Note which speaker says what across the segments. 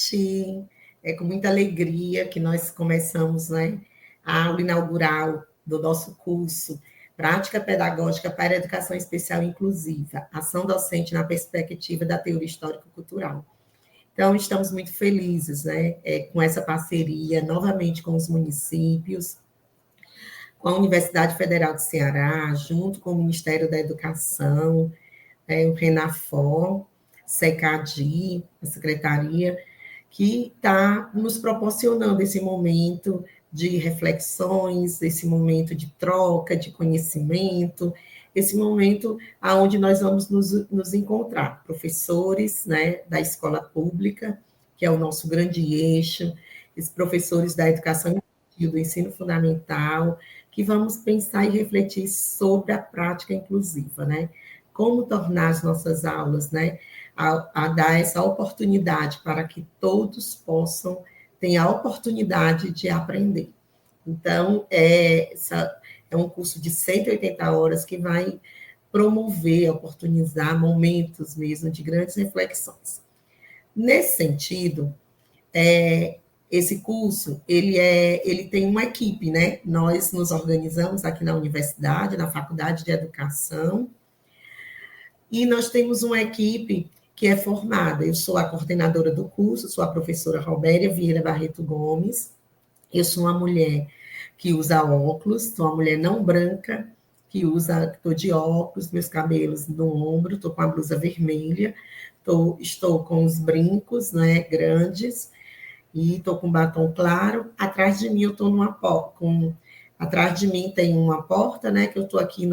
Speaker 1: noite. É com muita alegria que nós começamos, né, a aula inaugural do nosso curso Prática Pedagógica para a Educação Especial Inclusiva, Ação Docente na Perspectiva da Teoria Histórico-Cultural. Então, estamos muito felizes, né, com essa parceria, novamente com os municípios, com a Universidade Federal do Ceará, junto com o Ministério da Educação, o RENAFOR, SECADI, a Secretaria, que está nos proporcionando esse momento de reflexões, esse momento de troca, de conhecimento, esse momento onde nós vamos nos encontrar, professores, né, da escola pública, que é o nosso grande eixo, os professores da educação infantil, do ensino fundamental, que vamos pensar e refletir sobre a prática inclusiva, né? Como tornar as nossas aulas, né, a dar essa oportunidade para que todos possam ter a oportunidade de aprender. Então, é um curso de 180 horas que vai promover, oportunizar momentos mesmo de grandes reflexões. Nesse sentido, esse curso, ele tem uma equipe, né? Nós nos organizamos aqui na universidade, na Faculdade de Educação, e nós temos uma equipe que é formada. Eu sou a coordenadora do curso, sou a professora Robéria Vieira Barreto Gomes. Eu sou uma mulher que usa óculos, sou uma mulher não branca, que estou de óculos, meus cabelos no ombro, estou com a blusa vermelha, estou com os brincos, né, grandes, e estou com batom claro. Atrás de mim eu estou numa porta, atrás de mim tem uma porta, né, que eu estou aqui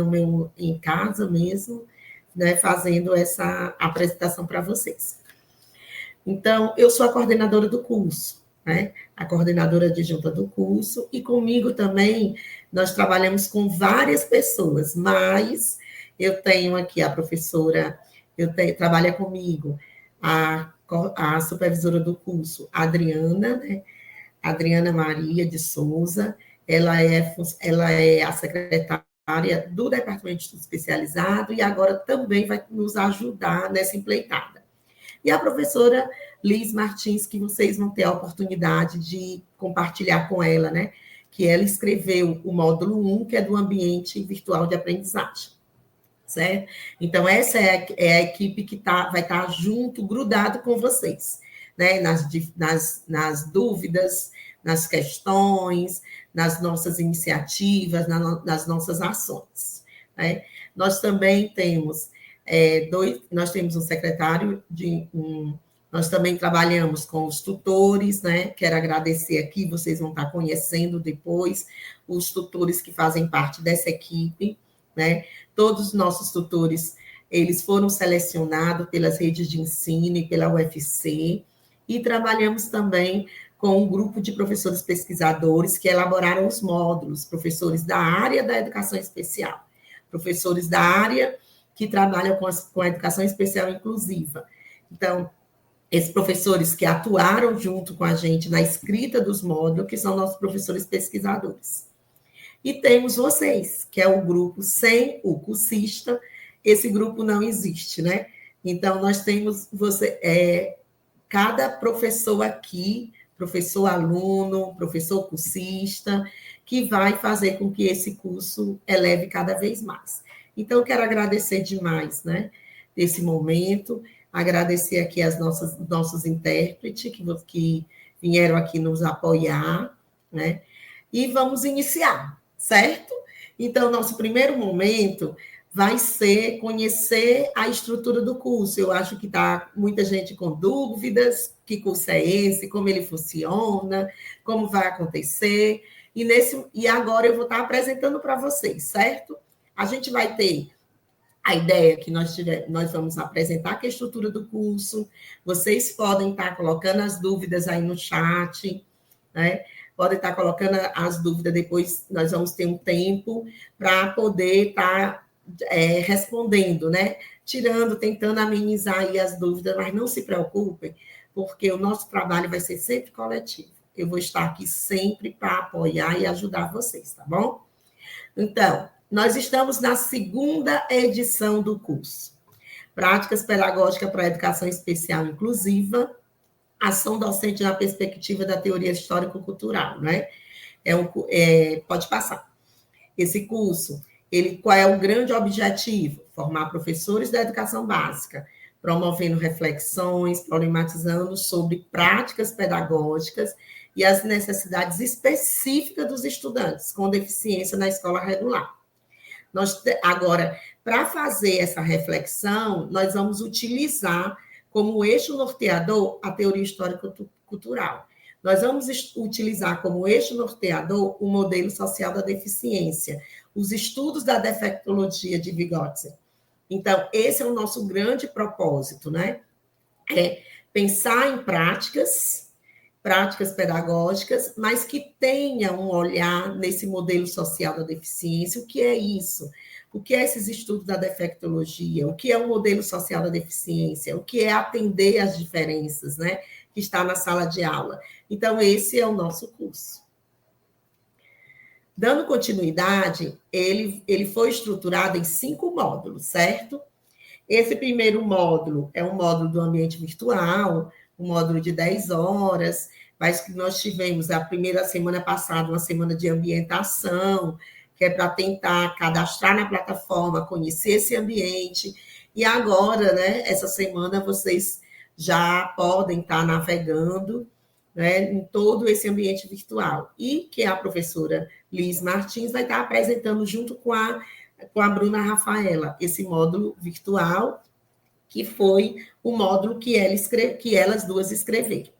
Speaker 1: em casa mesmo, né, fazendo essa apresentação para vocês. Então, eu sou a coordenadora do curso, né, a coordenadora adjunta do curso, e comigo também nós trabalhamos com várias pessoas, mas eu tenho aqui a professora, trabalha comigo a supervisora do curso, a Adriana, né, Adriana Maria de Souza, ela é a secretária do Departamento de Estudo Especializado e agora também vai nos ajudar nessa empreitada. E a professora Liz Martins, que vocês vão ter a oportunidade de compartilhar com ela, né? Que ela escreveu o módulo 1, que é do ambiente virtual de aprendizagem, certo? Então, essa é a equipe que vai estar junto, grudado com vocês, né? Nas dúvidas, nas questões, nas nossas iniciativas, nas nossas ações, né? Nós também temos nós temos um secretário nós também trabalhamos com os tutores, né? Quero agradecer aqui, vocês vão estar conhecendo depois os tutores que fazem parte dessa equipe, né? Todos os nossos tutores, eles foram selecionados pelas redes de ensino e pela UFC, e trabalhamos também com um grupo de professores pesquisadores que elaboraram os módulos, professores da área da educação especial, professores da área que trabalham com a educação especial inclusiva. Então, esses professores que atuaram junto com a gente na escrita dos módulos, que são nossos professores pesquisadores. E temos vocês, que é o grupo sem o cursista, esse grupo não existe, né? Então, nós temos cada professor aqui, professor aluno, professor cursista, que vai fazer com que esse curso eleve cada vez mais. Então, quero agradecer demais, né, desse momento, agradecer aqui as nossos intérpretes que vieram aqui nos apoiar, né, e vamos iniciar, certo? Então, nosso primeiro momento vai ser conhecer a estrutura do curso. Eu acho que está muita gente com dúvidas, que curso é esse, como ele funciona, como vai acontecer, e agora eu vou estar apresentando para vocês, certo? A gente vai ter a ideia que nós vamos apresentar aqui a estrutura do curso, vocês podem estar colocando as dúvidas aí no chat, né? Podem estar colocando as dúvidas, depois nós vamos ter um tempo para poder estar respondendo, né? Tentando amenizar aí as dúvidas, mas não se preocupem, porque o nosso trabalho vai ser sempre coletivo. Eu vou estar aqui sempre para apoiar e ajudar vocês, tá bom? Então, nós estamos na segunda edição do curso. Práticas Pedagógicas para a Educação Especial Inclusiva, Ação docente na perspectiva da teoria histórico-cultural, né? Pode passar. Esse curso, qual é o grande objetivo? Formar professores da educação básica, promovendo reflexões, problematizando sobre práticas pedagógicas e as necessidades específicas dos estudantes com deficiência na escola regular. Agora, para fazer essa reflexão, nós vamos utilizar como eixo norteador a teoria histórico-cultural. Nós vamos utilizar como eixo norteador o modelo social da deficiência, os estudos da defectologia de Vygotsky. Então, esse é o nosso grande propósito, né? É pensar em práticas pedagógicas, mas que tenha um olhar nesse modelo social da deficiência. O que é isso? O que é esses estudos da defectologia? O que é o modelo social da deficiência? O que é atender às diferenças, né? Que está na sala de aula. Então, esse é o nosso curso. Dando continuidade, ele foi estruturado em 5 módulos, certo? Esse primeiro módulo é um módulo do ambiente virtual, um módulo de 10 horas, mas nós tivemos a primeira semana passada uma semana de ambientação, que é para tentar cadastrar na plataforma, conhecer esse ambiente, e agora, né, essa semana vocês já podem estar navegando, né, em todo esse ambiente virtual, e que a professora Liz Martins vai estar apresentando junto com a Bruna Rafaela, esse módulo virtual, que foi o módulo que elas duas escreveram.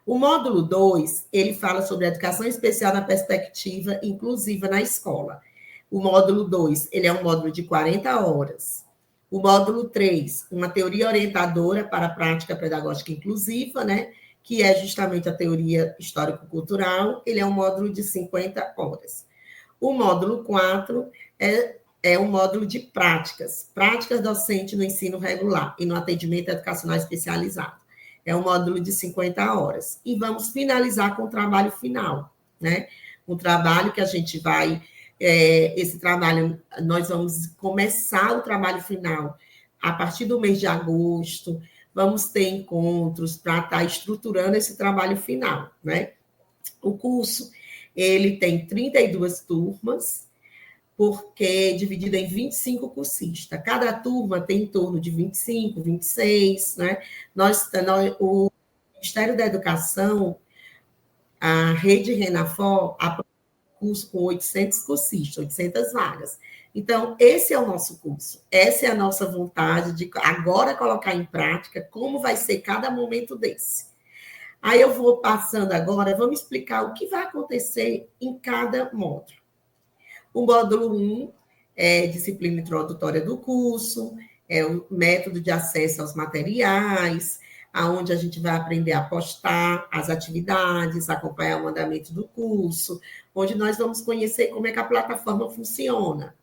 Speaker 1: O módulo 2, ele fala sobre a educação especial na perspectiva inclusiva na escola. O módulo 2, ele é um módulo de 40 horas. O módulo 3, uma teoria orientadora para a prática pedagógica inclusiva, né? Que é justamente a teoria histórico-cultural, ele é um módulo de 50 horas. O módulo 4 é um módulo de práticas docentes no ensino regular e no atendimento educacional especializado. É um módulo de 50 horas. E vamos finalizar com o trabalho final, né? Um trabalho que a gente vai... esse trabalho, nós vamos começar o trabalho final a partir do mês de agosto, vamos ter encontros para estar estruturando esse trabalho final, né? O curso, ele tem 32 turmas, porque é dividido em 25 cursistas. Cada turma tem em torno de 25, 26, né? O Ministério da Educação, a Rede Renafor, aprovou o curso com 800 cursistas, 800 vagas. Então, esse é o nosso curso, essa é a nossa vontade de agora colocar em prática como vai ser cada momento desse. Aí eu vou passando agora, vamos explicar o que vai acontecer em cada módulo. O módulo 1 é disciplina introdutória do curso, é o método de acesso aos materiais, aonde a gente vai aprender a postar as atividades, acompanhar o andamento do curso, onde nós vamos conhecer como é que a plataforma funciona,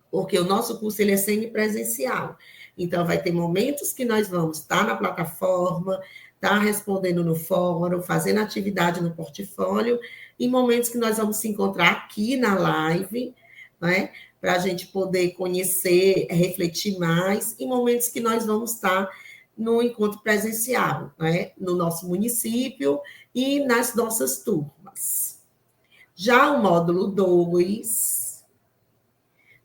Speaker 1: porque o nosso curso ele é semipresencial. Então, vai ter momentos que nós vamos estar na plataforma, estar respondendo no fórum, fazendo atividade no portfólio, e momentos que nós vamos se encontrar aqui na live, né, para a gente poder conhecer, refletir mais, e momentos que nós vamos estar no encontro presencial, né, no nosso município e nas nossas turmas. Já o módulo 2,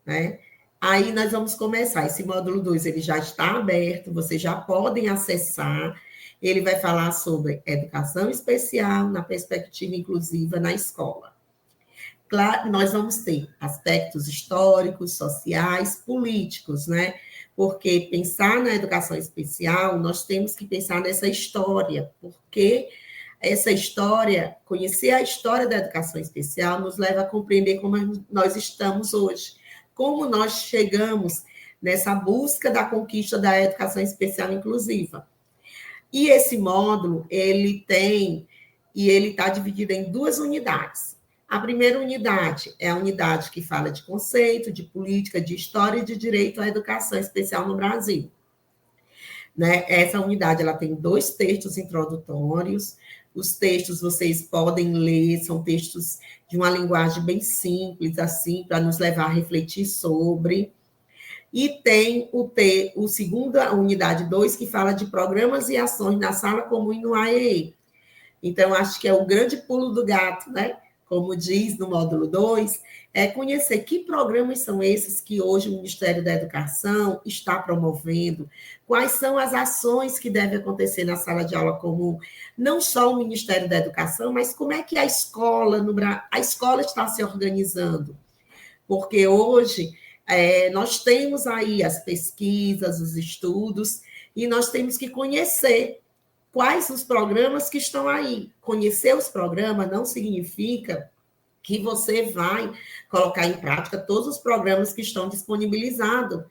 Speaker 1: né, aí nós vamos começar. Esse módulo 2 ele já está aberto, vocês já podem acessar. Ele vai falar sobre educação especial na perspectiva inclusiva na escola. Claro, nós vamos ter aspectos históricos, sociais, políticos, né? Porque pensar na educação especial, nós temos que pensar nessa história, porque essa história, conhecer a história da educação especial, nos leva a compreender como nós estamos hoje, como nós chegamos nessa busca da conquista da educação especial inclusiva. E esse módulo, ele está dividido em 2 unidades. A primeira unidade é a unidade que fala de conceito, de política, de história e de direito à educação especial no Brasil. Né? Essa unidade ela tem 2 textos introdutórios. Os textos vocês podem ler, são textos de uma linguagem bem simples, assim, para nos levar a refletir sobre. E tem o segundo, a unidade 2, que fala de programas e ações na sala comum e no AEE. Então, acho que é o grande pulo do gato, né? Como diz no módulo 2, é conhecer que programas são esses que hoje o Ministério da Educação está promovendo, quais são as ações que devem acontecer na sala de aula comum, não só o Ministério da Educação, mas como é que a escola está se organizando. Porque hoje nós temos aí as pesquisas, os estudos, e nós temos que conhecer quais os programas que estão aí. Conhecer os programas não significa que você vai colocar em prática todos os programas que estão disponibilizados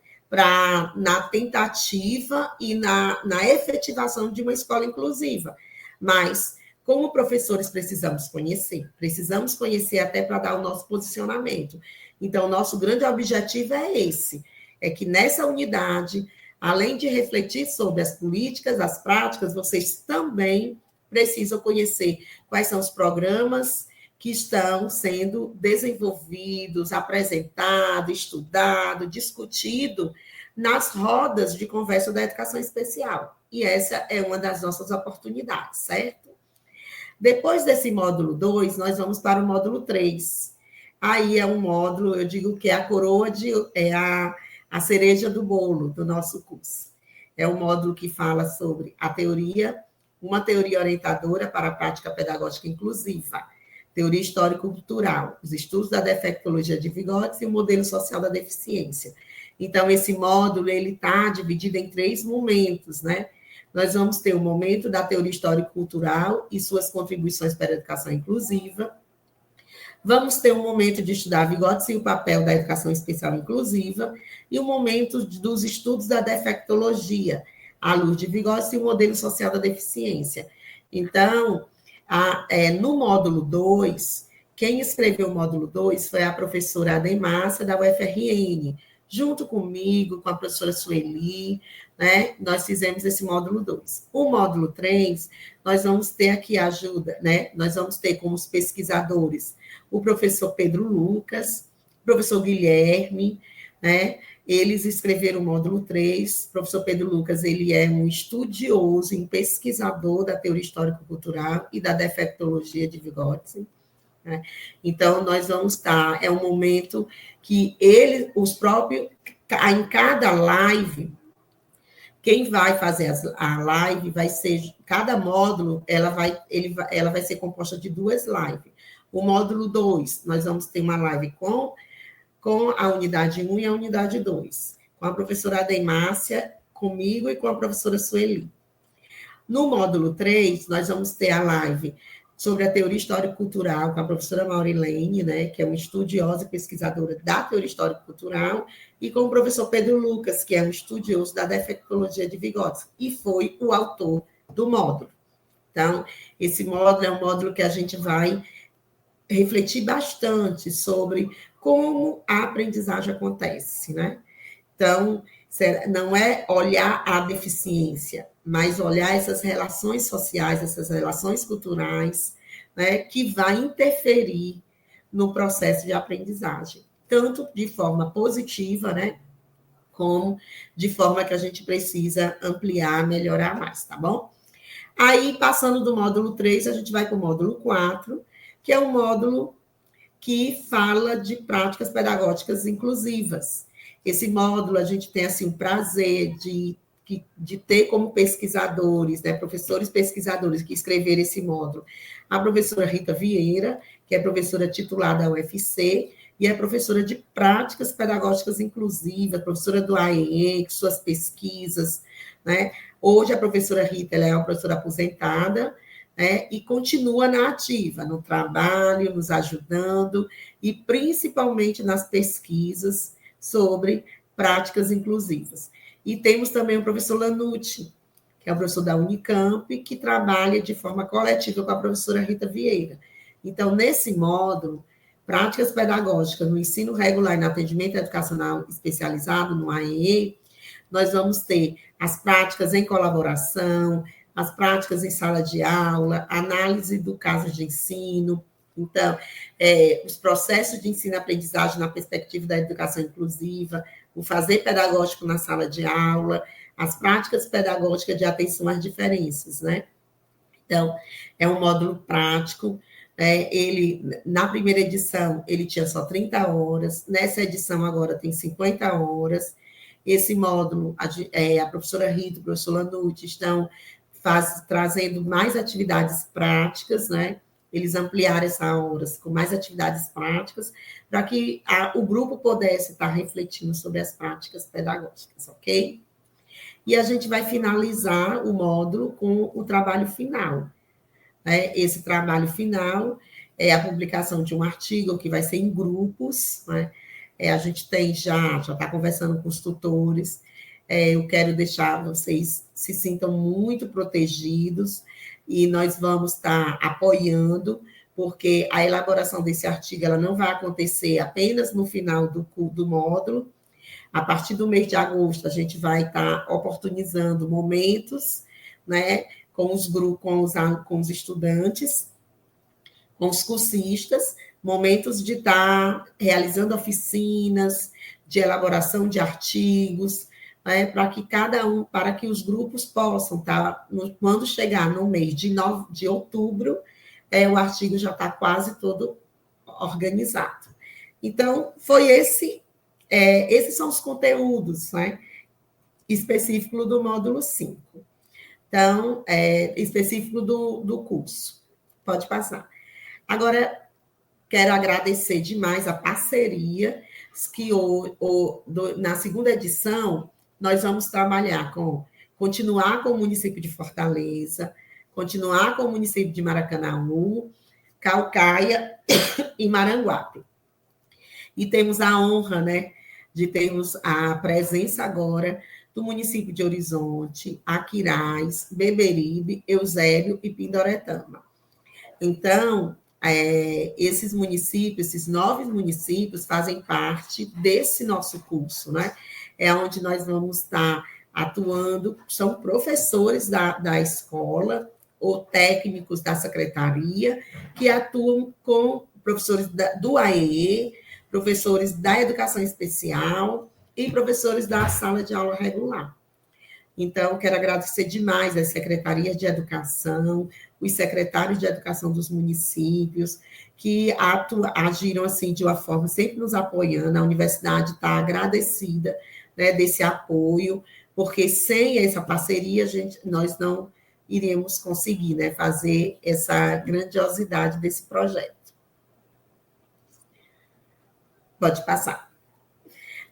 Speaker 1: na tentativa e na efetivação de uma escola inclusiva. Mas, como professores, precisamos conhecer até para dar o nosso posicionamento. Então, o nosso grande objetivo é esse, é que nessa unidade, além de refletir sobre as políticas, as práticas, vocês também precisam conhecer quais são os programas que estão sendo desenvolvidos, apresentados, estudados, discutidos nas rodas de conversa da educação especial. E essa é uma das nossas oportunidades, certo? Depois desse módulo 2, nós vamos para o módulo 3. Aí é um módulo, eu digo que é a coroa, é a cereja do bolo do nosso curso. É um módulo que fala sobre a teoria, uma teoria orientadora para a prática pedagógica inclusiva, teoria histórico-cultural, os estudos da defectologia de Vygotsky e o modelo social da deficiência. Então, esse módulo ele está dividido em 3 momentos, né? Nós vamos ter o momento da teoria histórico-cultural e suas contribuições para a educação inclusiva. Vamos ter um momento de estudar Vygotsky e o papel da educação especial inclusiva, e o momento dos estudos da defectologia, à luz de Vygotsky e o modelo social da deficiência. Então, no módulo 2, quem escreveu o módulo 2 foi a professora Ademácia, da UFRN, junto comigo, com a professora Sueli, né? Nós fizemos esse módulo 2. O módulo 3, nós vamos ter aqui a ajuda, né? Nós vamos ter como os pesquisadores o professor Pedro Lucas, o professor Guilherme, né? Eles escreveram o módulo 3. O professor Pedro Lucas, ele é um estudioso, um pesquisador da teoria histórico-cultural e da defectologia de Vygotsky, né? Então, nós vamos estar, é um momento que em cada live, quem vai fazer a live vai ser, cada módulo, ela vai ser composta de 2 lives. O módulo 2, nós vamos ter uma live com a unidade 1 e a unidade 2, com a professora Ademácia, comigo e com a professora Sueli. No módulo 3, nós vamos ter a live sobre a teoria histórico-cultural com a professora Maurilene, né, que é uma estudiosa e pesquisadora da teoria histórico-cultural, e com o professor Pedro Lucas, que é um estudioso da defectologia de Vygotsky, e foi o autor do módulo. Então, esse módulo é um módulo que a gente vai refletir bastante sobre como a aprendizagem acontece, né? Então, não é olhar a deficiência, mas olhar essas relações sociais, essas relações culturais, né, que vai interferir no processo de aprendizagem, tanto de forma positiva, né, como de forma que a gente precisa ampliar, melhorar mais, tá bom? Aí, passando do módulo 3, a gente vai para o módulo 4, que é um módulo que fala de práticas pedagógicas inclusivas. Esse módulo, a gente tem assim, o prazer de ter como pesquisadores, né, professores pesquisadores que escreveram esse módulo, a professora Rita Vieira, que é professora titular da UFC, e é professora de práticas pedagógicas inclusivas, professora do AEE, com suas pesquisas, né? Hoje, a professora Rita, ela é uma professora aposentada, né, e continua na ativa, no trabalho, nos ajudando, e principalmente nas pesquisas sobre práticas inclusivas. E temos também o professor Lanucci, que é o professor da Unicamp, que trabalha de forma coletiva com a professora Rita Vieira. Então, nesse módulo, práticas pedagógicas no ensino regular e no atendimento educacional especializado, no AEE, nós vamos ter as práticas em colaboração, as práticas em sala de aula, análise do caso de ensino, Então, os processos de ensino-aprendizagem na perspectiva da educação inclusiva, o fazer pedagógico na sala de aula, as práticas pedagógicas de atenção às diferenças, né? Então, é um módulo prático. Ele, na primeira edição, ele tinha só 30 horas, nessa edição agora tem 50 horas. Esse módulo, a professora Rita, o professor Lanute estão trazendo mais atividades práticas, né? Eles ampliaram essas horas com mais atividades práticas, para que o grupo pudesse estar refletindo sobre as práticas pedagógicas, ok? E a gente vai finalizar o módulo com o trabalho final. Né? Esse trabalho final é a publicação de um artigo que vai ser em grupos, né? A gente já está conversando com os tutores. Eu quero deixar vocês se sintam muito protegidos e nós vamos estar apoiando, porque a elaboração desse artigo ela não vai acontecer apenas no final do módulo. A partir do mês de agosto, a gente vai estar oportunizando momentos, né, com os grupos, com os estudantes, com os cursistas, momentos de estar realizando oficinas, de elaboração de artigos, né, para que os grupos possam estar, quando chegar no mês de outubro, o artigo já está quase todo organizado. Então, esses são os conteúdos, né, específicos do módulo 5. Então, específico do curso. Pode passar. Agora, quero agradecer demais a parceria, que na segunda edição, nós vamos trabalhar continuar com o município de Fortaleza, continuar com o município de Maracanaú, Caucaia e Maranguape. E temos a honra, né, de termos a presença agora do município de Horizonte, Aquiraz, Beberibe, Eusébio e Pindoretama. Então, esses municípios, esses 9 municípios, fazem parte desse nosso curso, né? É onde nós vamos estar atuando, são professores da escola ou técnicos da secretaria que atuam com professores do AEE, professores da educação especial e professores da sala de aula regular. Então, quero agradecer demais às secretarias de educação, os secretários de educação dos municípios, que agiram assim de uma forma sempre nos apoiando. A universidade está agradecida, né, desse apoio, porque sem essa parceria nós não iríamos conseguir, né, fazer essa grandiosidade desse projeto. Pode passar.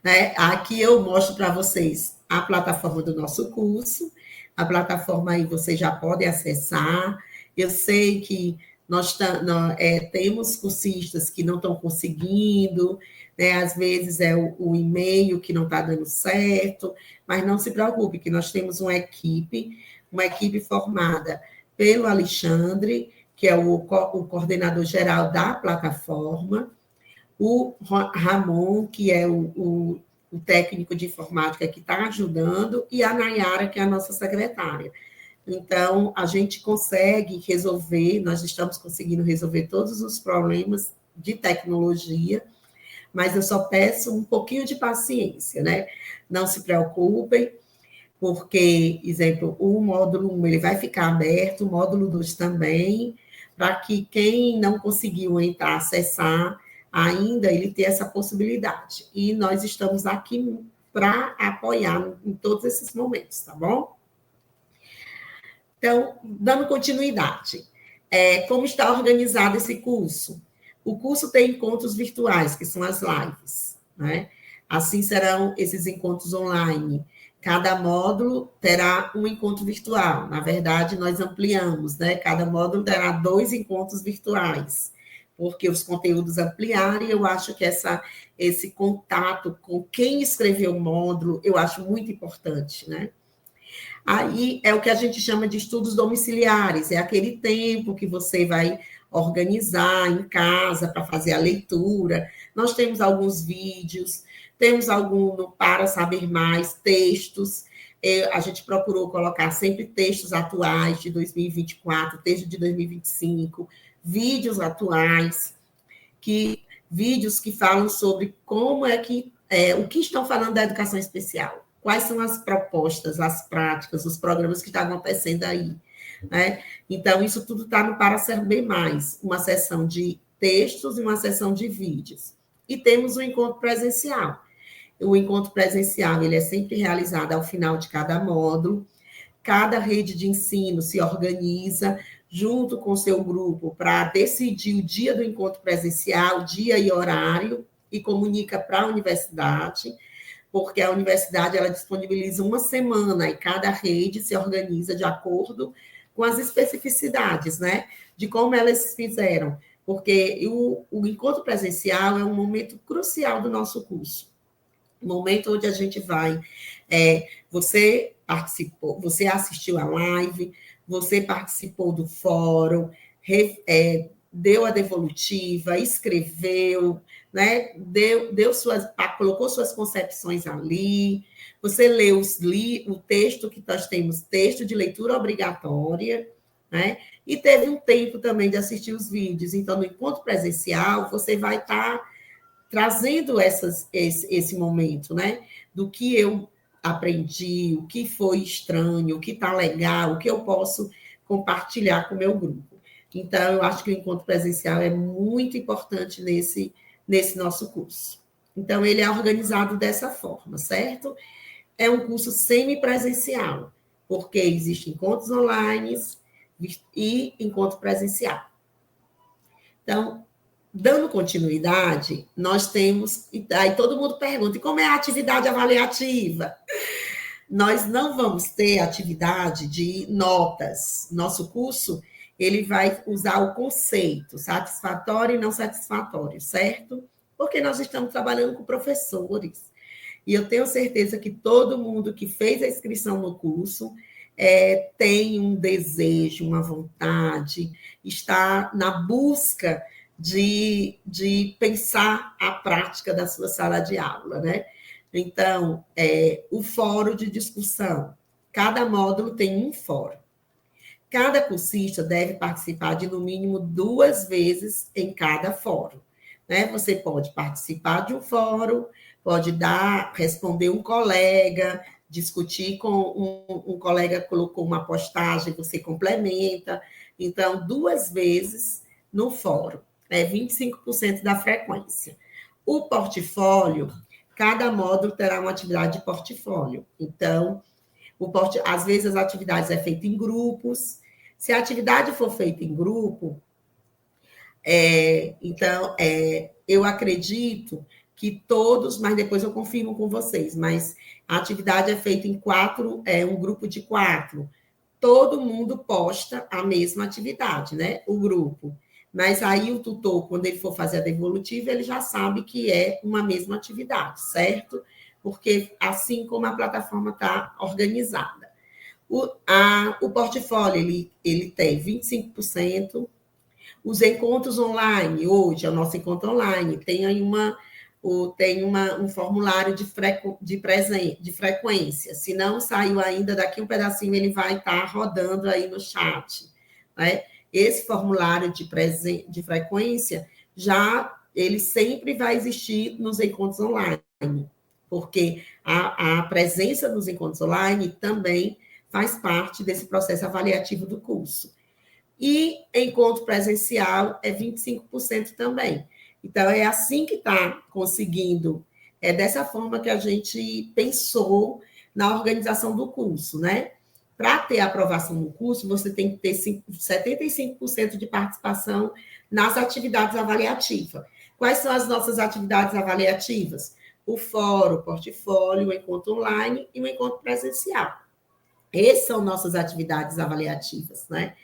Speaker 1: Né? Aqui eu mostro para vocês a plataforma do nosso curso. A plataforma aí vocês já podem acessar. Eu sei que nós temos cursistas que não estão conseguindo, né? Às vezes é o e-mail que não está dando certo, mas não se preocupe, que nós temos uma equipe formada pelo Alexandre, que é o coordenador geral da plataforma, o Ramon, que é o técnico de informática que está ajudando, e a Nayara, que é a nossa secretária. Então, a gente consegue resolver, nós estamos conseguindo resolver todos os problemas de tecnologia, mas eu só peço um pouquinho de paciência, né? Não se preocupem, porque, exemplo, o módulo 1 ele vai ficar aberto, o módulo 2 também, para que quem não conseguiu entrar, acessar, ainda ele ter essa possibilidade. E nós estamos aqui para apoiar em todos esses momentos, tá bom? Então, dando continuidade, como está organizado esse curso? O curso tem encontros virtuais, que são as lives, né? Assim serão esses encontros online. Cada módulo terá um encontro virtual. Na verdade, nós ampliamos, né? Cada módulo terá 2 encontros virtuais, porque os conteúdos ampliaram, e eu acho que esse contato com quem escreveu o módulo, eu acho muito importante, né? Aí é o que a gente chama de estudos domiciliares, é aquele tempo que você vai organizar em casa para fazer a leitura. Nós temos alguns vídeos, temos algum para saber mais, textos. A gente procurou colocar sempre textos atuais de 2024, texto de 2025, vídeos atuais, vídeos que falam sobre como o que estão falando da educação especial, quais são as propostas, as práticas, os programas que estão acontecendo aí, né? Então, isso tudo está no Para Saber Mais, uma sessão de textos e uma sessão de vídeos. E temos o encontro presencial. O encontro presencial, ele é sempre realizado ao final de cada módulo. Cada rede de ensino se organiza junto com o seu grupo para decidir o dia do encontro presencial, dia e horário, e comunica para a universidade, porque a universidade ela disponibiliza uma semana e cada rede se organiza de acordo com as especificidades, né, de como elas fizeram, porque o encontro presencial é um momento crucial do nosso curso, um momento onde a gente vai, você participou, você assistiu a live, você participou do fórum, deu a devolutiva, escreveu, né? Colocou suas concepções ali, você leu o texto que nós temos, texto de leitura obrigatória, né? E teve um tempo também de assistir os vídeos. Então, no encontro presencial, você vai estar trazendo esse momento, né? Do que eu aprendi, o que foi estranho, o que está legal, o que eu posso compartilhar com o meu grupo. Então, eu acho que o encontro presencial é muito importante nesse nosso curso. Então, ele é organizado dessa forma, certo? É um curso semipresencial, porque existem encontros online e encontro presencial. Então, dando continuidade, nós temos. Aí todo mundo pergunta: e como é a atividade avaliativa? Nós não vamos ter atividade de notas. Nosso curso ele vai usar o conceito satisfatório e não satisfatório, certo? Porque nós estamos trabalhando com professores. E eu tenho certeza que todo mundo que fez a inscrição no curso tem um desejo, uma vontade, está na busca de pensar a prática da sua sala de aula, né? Então, o fórum de discussão. Cada módulo tem um fórum. Cada cursista deve participar de, no mínimo, 2 vezes em cada fórum. Né? Você pode participar de um fórum, pode responder um colega, discutir com um colega que colocou uma postagem, você complementa. Então, 2 vezes no fórum. 25% da frequência. O portfólio, cada módulo terá uma atividade de portfólio. Então, às vezes as atividades são feitas em grupos. Se a atividade for feita em grupo, então, eu acredito que todos, mas depois eu confirmo com vocês, mas a atividade é feita em 4, um grupo de 4. Todo mundo posta a mesma atividade, né? O grupo. Mas aí o tutor, quando ele for fazer a devolutiva, ele já sabe que é uma mesma atividade, certo? Porque assim como a plataforma está organizada. O portfólio, ele tem 25%. Os encontros online, hoje, é o nosso encontro online, tem aí um formulário de frequência. Se não saiu ainda, daqui um pedacinho ele vai estar rodando aí no chat. Né? Esse formulário de frequência, ele sempre vai existir nos encontros online, porque a presença nos encontros online também faz parte desse processo avaliativo do curso. E encontro presencial é 25% também. Então, é assim que está conseguindo, é dessa forma que a gente pensou na organização do curso, né? Para ter aprovação no curso, você tem que ter 75% de participação nas atividades avaliativas. Quais são as nossas atividades avaliativas? O fórum, o portfólio, o encontro online e o encontro presencial. Essas são nossas atividades avaliativas, né?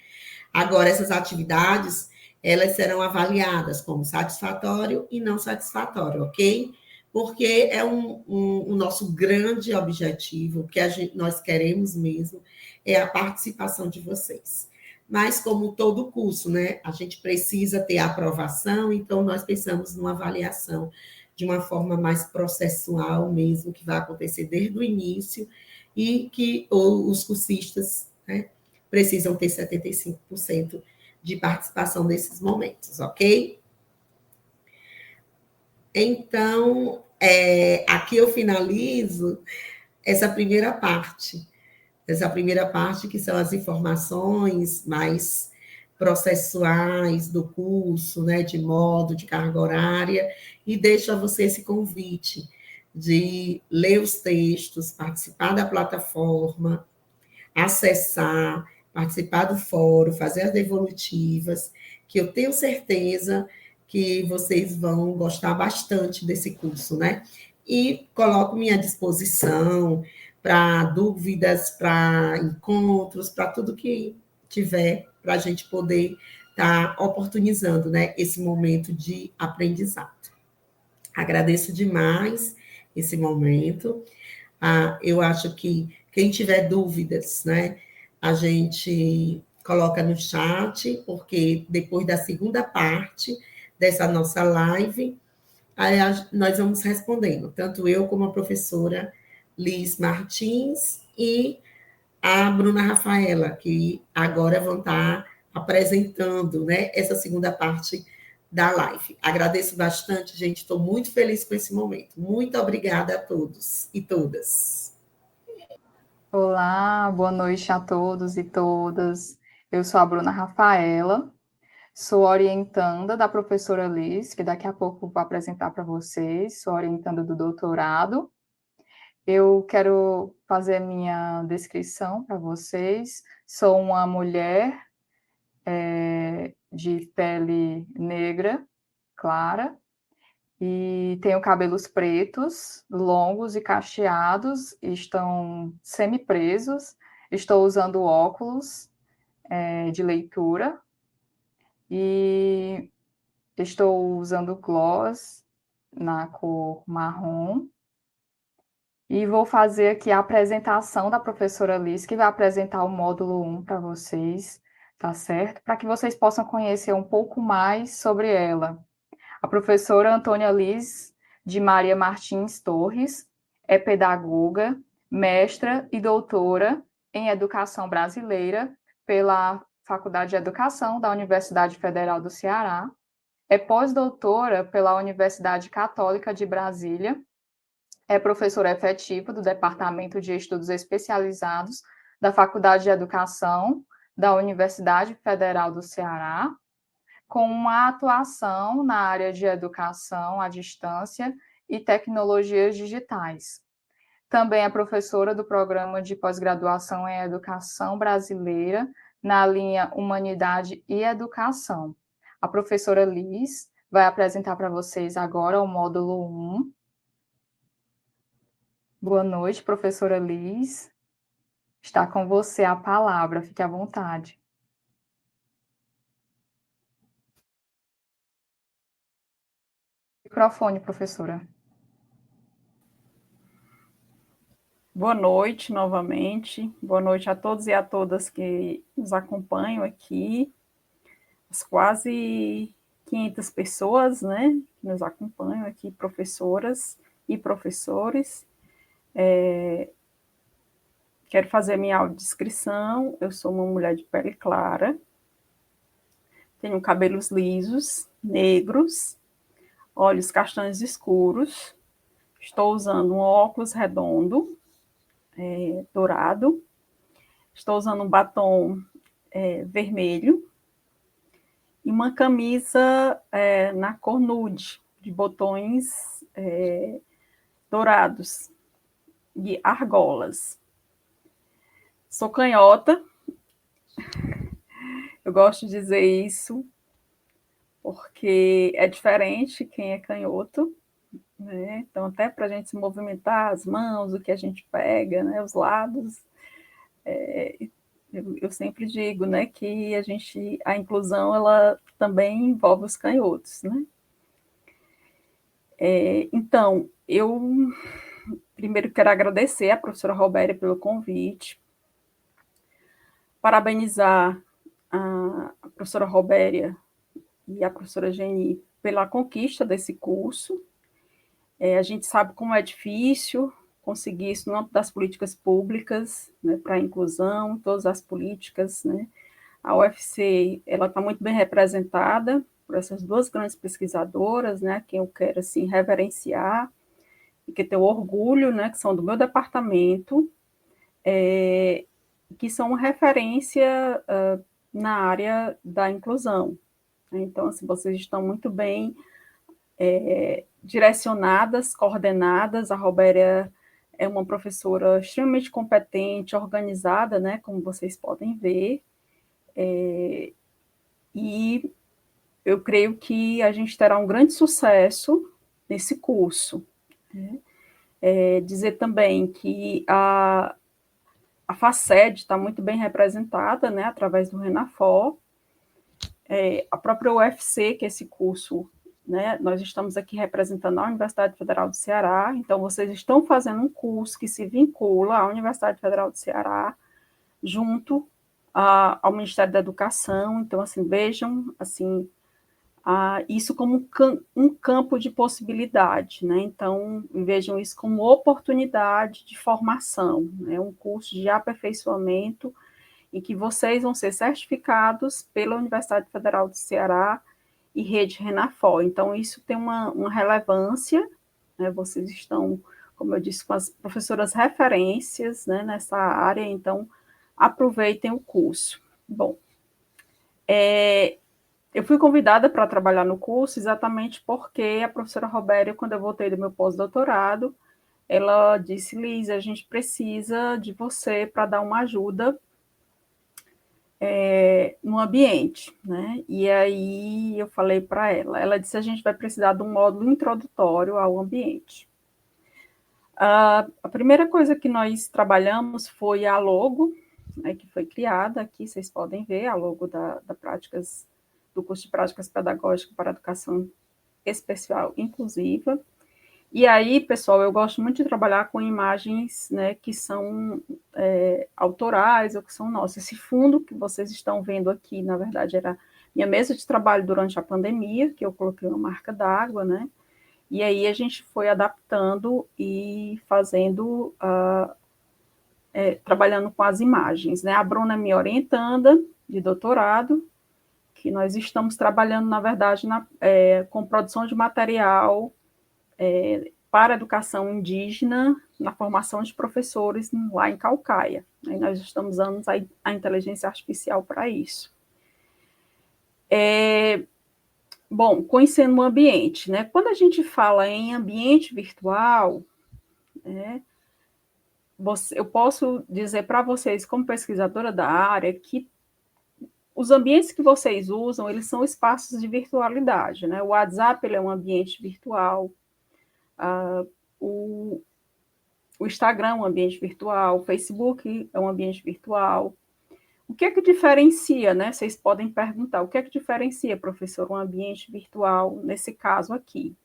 Speaker 1: Agora, essas atividades, elas serão avaliadas como satisfatório e não satisfatório, ok? Porque é o nosso grande objetivo, o que nós queremos mesmo, é a participação de vocês. Mas, como todo curso, né, a gente precisa ter aprovação, então nós pensamos numa avaliação de uma forma mais processual mesmo, que vai acontecer desde o início, e que os cursistas, né, precisam ter 75% de participação nesses momentos, ok? Então, aqui eu finalizo essa primeira parte. Essa primeira parte, que são as informações mais processuais do curso, né, de modo, de carga horária, e deixo a você esse convite de ler os textos, participar da plataforma, acessar, participar do fórum, fazer as devolutivas, que eu tenho certeza que vocês vão gostar bastante desse curso, né? E coloco-me à disposição para dúvidas, para encontros, para tudo que tiver, para a gente poder estar oportunizando, né, esse momento de aprendizado. Agradeço demais esse momento. Eu acho que quem tiver dúvidas, né, a gente coloca no chat, porque depois da segunda parte dessa nossa live, nós vamos respondendo, tanto eu como a professora Liz Martins e a Bruna Rafaela, que agora vão estar apresentando, né, essa segunda parte da live. Agradeço bastante, gente, estou muito feliz com esse momento. Muito obrigada a todos e todas.
Speaker 2: Olá, boa noite a todos e todas. Eu sou a Bruna Rafaela, sou orientanda da professora Liz, que daqui a pouco vou apresentar para vocês, sou orientanda do doutorado. Eu quero fazer minha descrição para vocês. Sou uma mulher de pele negra, clara, e tenho cabelos pretos, longos e cacheados, estão semi-presos. Estou usando óculos de leitura e estou usando gloss na cor marrom. E vou fazer aqui a apresentação da professora Liz, que vai apresentar o módulo 1 para vocês, tá certo? Para que vocês possam conhecer um pouco mais sobre ela. A professora Antônia Liz de Maria Martins Torres é pedagoga, mestra e doutora em Educação Brasileira pela Faculdade de Educação da Universidade Federal do Ceará, é pós-doutora pela Universidade Católica de Brasília, é professora efetiva do Departamento de Estudos Especializados da Faculdade de Educação da Universidade Federal do Ceará, com uma atuação na área de educação à distância e tecnologias digitais. Também é professora do Programa de Pós-Graduação em Educação Brasileira, na linha Humanidade e Educação. A professora Liz vai apresentar para vocês agora o módulo 1. Boa noite, professora Liz. Está com você a palavra, fique à vontade. Microfone, professora.
Speaker 3: Boa noite novamente, boa noite a todos e a todas que nos acompanham aqui, as quase 500 pessoas, né, que nos acompanham aqui, professoras e professores. Quero fazer minha audiodescrição. Eu sou uma mulher de pele clara, tenho cabelos lisos, negros, olhos castanhos escuros, estou usando um óculos redondo, dourado, estou usando um batom vermelho e uma camisa na cor nude, de botões dourados e argolas. Sou canhota, eu gosto de dizer isso porque é diferente quem é canhoto, né? Então, até para a gente se movimentar, as mãos, o que a gente pega, né? Os lados, eu sempre digo, né, que a inclusão ela também envolve os canhotos, né? Então, eu primeiro quero agradecer à professora Robéria pelo convite, parabenizar a professora Robéria e a professora Geni pela conquista desse curso. A gente sabe como é difícil conseguir isso no âmbito das políticas públicas, né, para a inclusão, todas as políticas, né, A UFC, ela está muito bem representada por essas duas grandes pesquisadoras, né, quem eu quero, assim, reverenciar, e que tenho orgulho, né, que são do meu departamento, que são referência na área da inclusão. Então, assim, vocês estão muito bem direcionadas, coordenadas. A Robéria é uma professora extremamente competente, organizada, né, como vocês podem ver, e eu creio que a gente terá um grande sucesso nesse curso. Né? Dizer também que a FACED está muito bem representada, né, através do Renafor, a própria UFC, que é esse curso, né, nós estamos aqui representando a Universidade Federal do Ceará, então vocês estão fazendo um curso que se vincula à Universidade Federal do Ceará, junto ao Ministério da Educação. Então, assim, vejam, assim, isso como um campo de possibilidade, né? Então, vejam isso como oportunidade de formação, né? Um curso de aperfeiçoamento em que vocês vão ser certificados pela Universidade Federal do Ceará e Rede Renafor. Então, isso tem uma relevância, né? Vocês estão, como eu disse, com as professoras referências, né, nessa área, então aproveitem o curso. Bom, eu fui convidada para trabalhar no curso exatamente porque a professora Robéria, quando eu voltei do meu pós-doutorado, ela disse: Liz, a gente precisa de você para dar uma ajuda no ambiente, né? E aí eu falei para ela disse: a gente vai precisar de um módulo introdutório ao ambiente. A primeira coisa que nós trabalhamos foi a logo, né, que foi criada aqui, vocês podem ver, a logo do curso de Práticas Pedagógicas para a Educação Especial Inclusiva. E aí, pessoal, eu gosto muito de trabalhar com imagens, né, que são autorais ou que são nossas. Esse fundo que vocês estão vendo aqui, na verdade, era minha mesa de trabalho durante a pandemia, que eu coloquei uma marca d'água, né? E aí a gente foi adaptando e fazendo, trabalhando com as imagens, né? A Bruna me orientanda, de doutorado, que nós estamos trabalhando, na verdade, com produção de material para a educação indígena, na formação de professores lá em Caucaia. Aí nós estamos usando a inteligência artificial para isso. Bom, conhecendo o ambiente, né? Quando a gente fala em ambiente virtual, né, eu posso dizer para vocês, como pesquisadora da área, que os ambientes que vocês usam, eles são espaços de virtualidade, né? O WhatsApp, ele é um ambiente virtual, o Instagram é um ambiente virtual, o Facebook é um ambiente virtual. O que é que diferencia, né? Vocês podem perguntar, o que é que diferencia, professor, um ambiente virtual nesse caso aqui?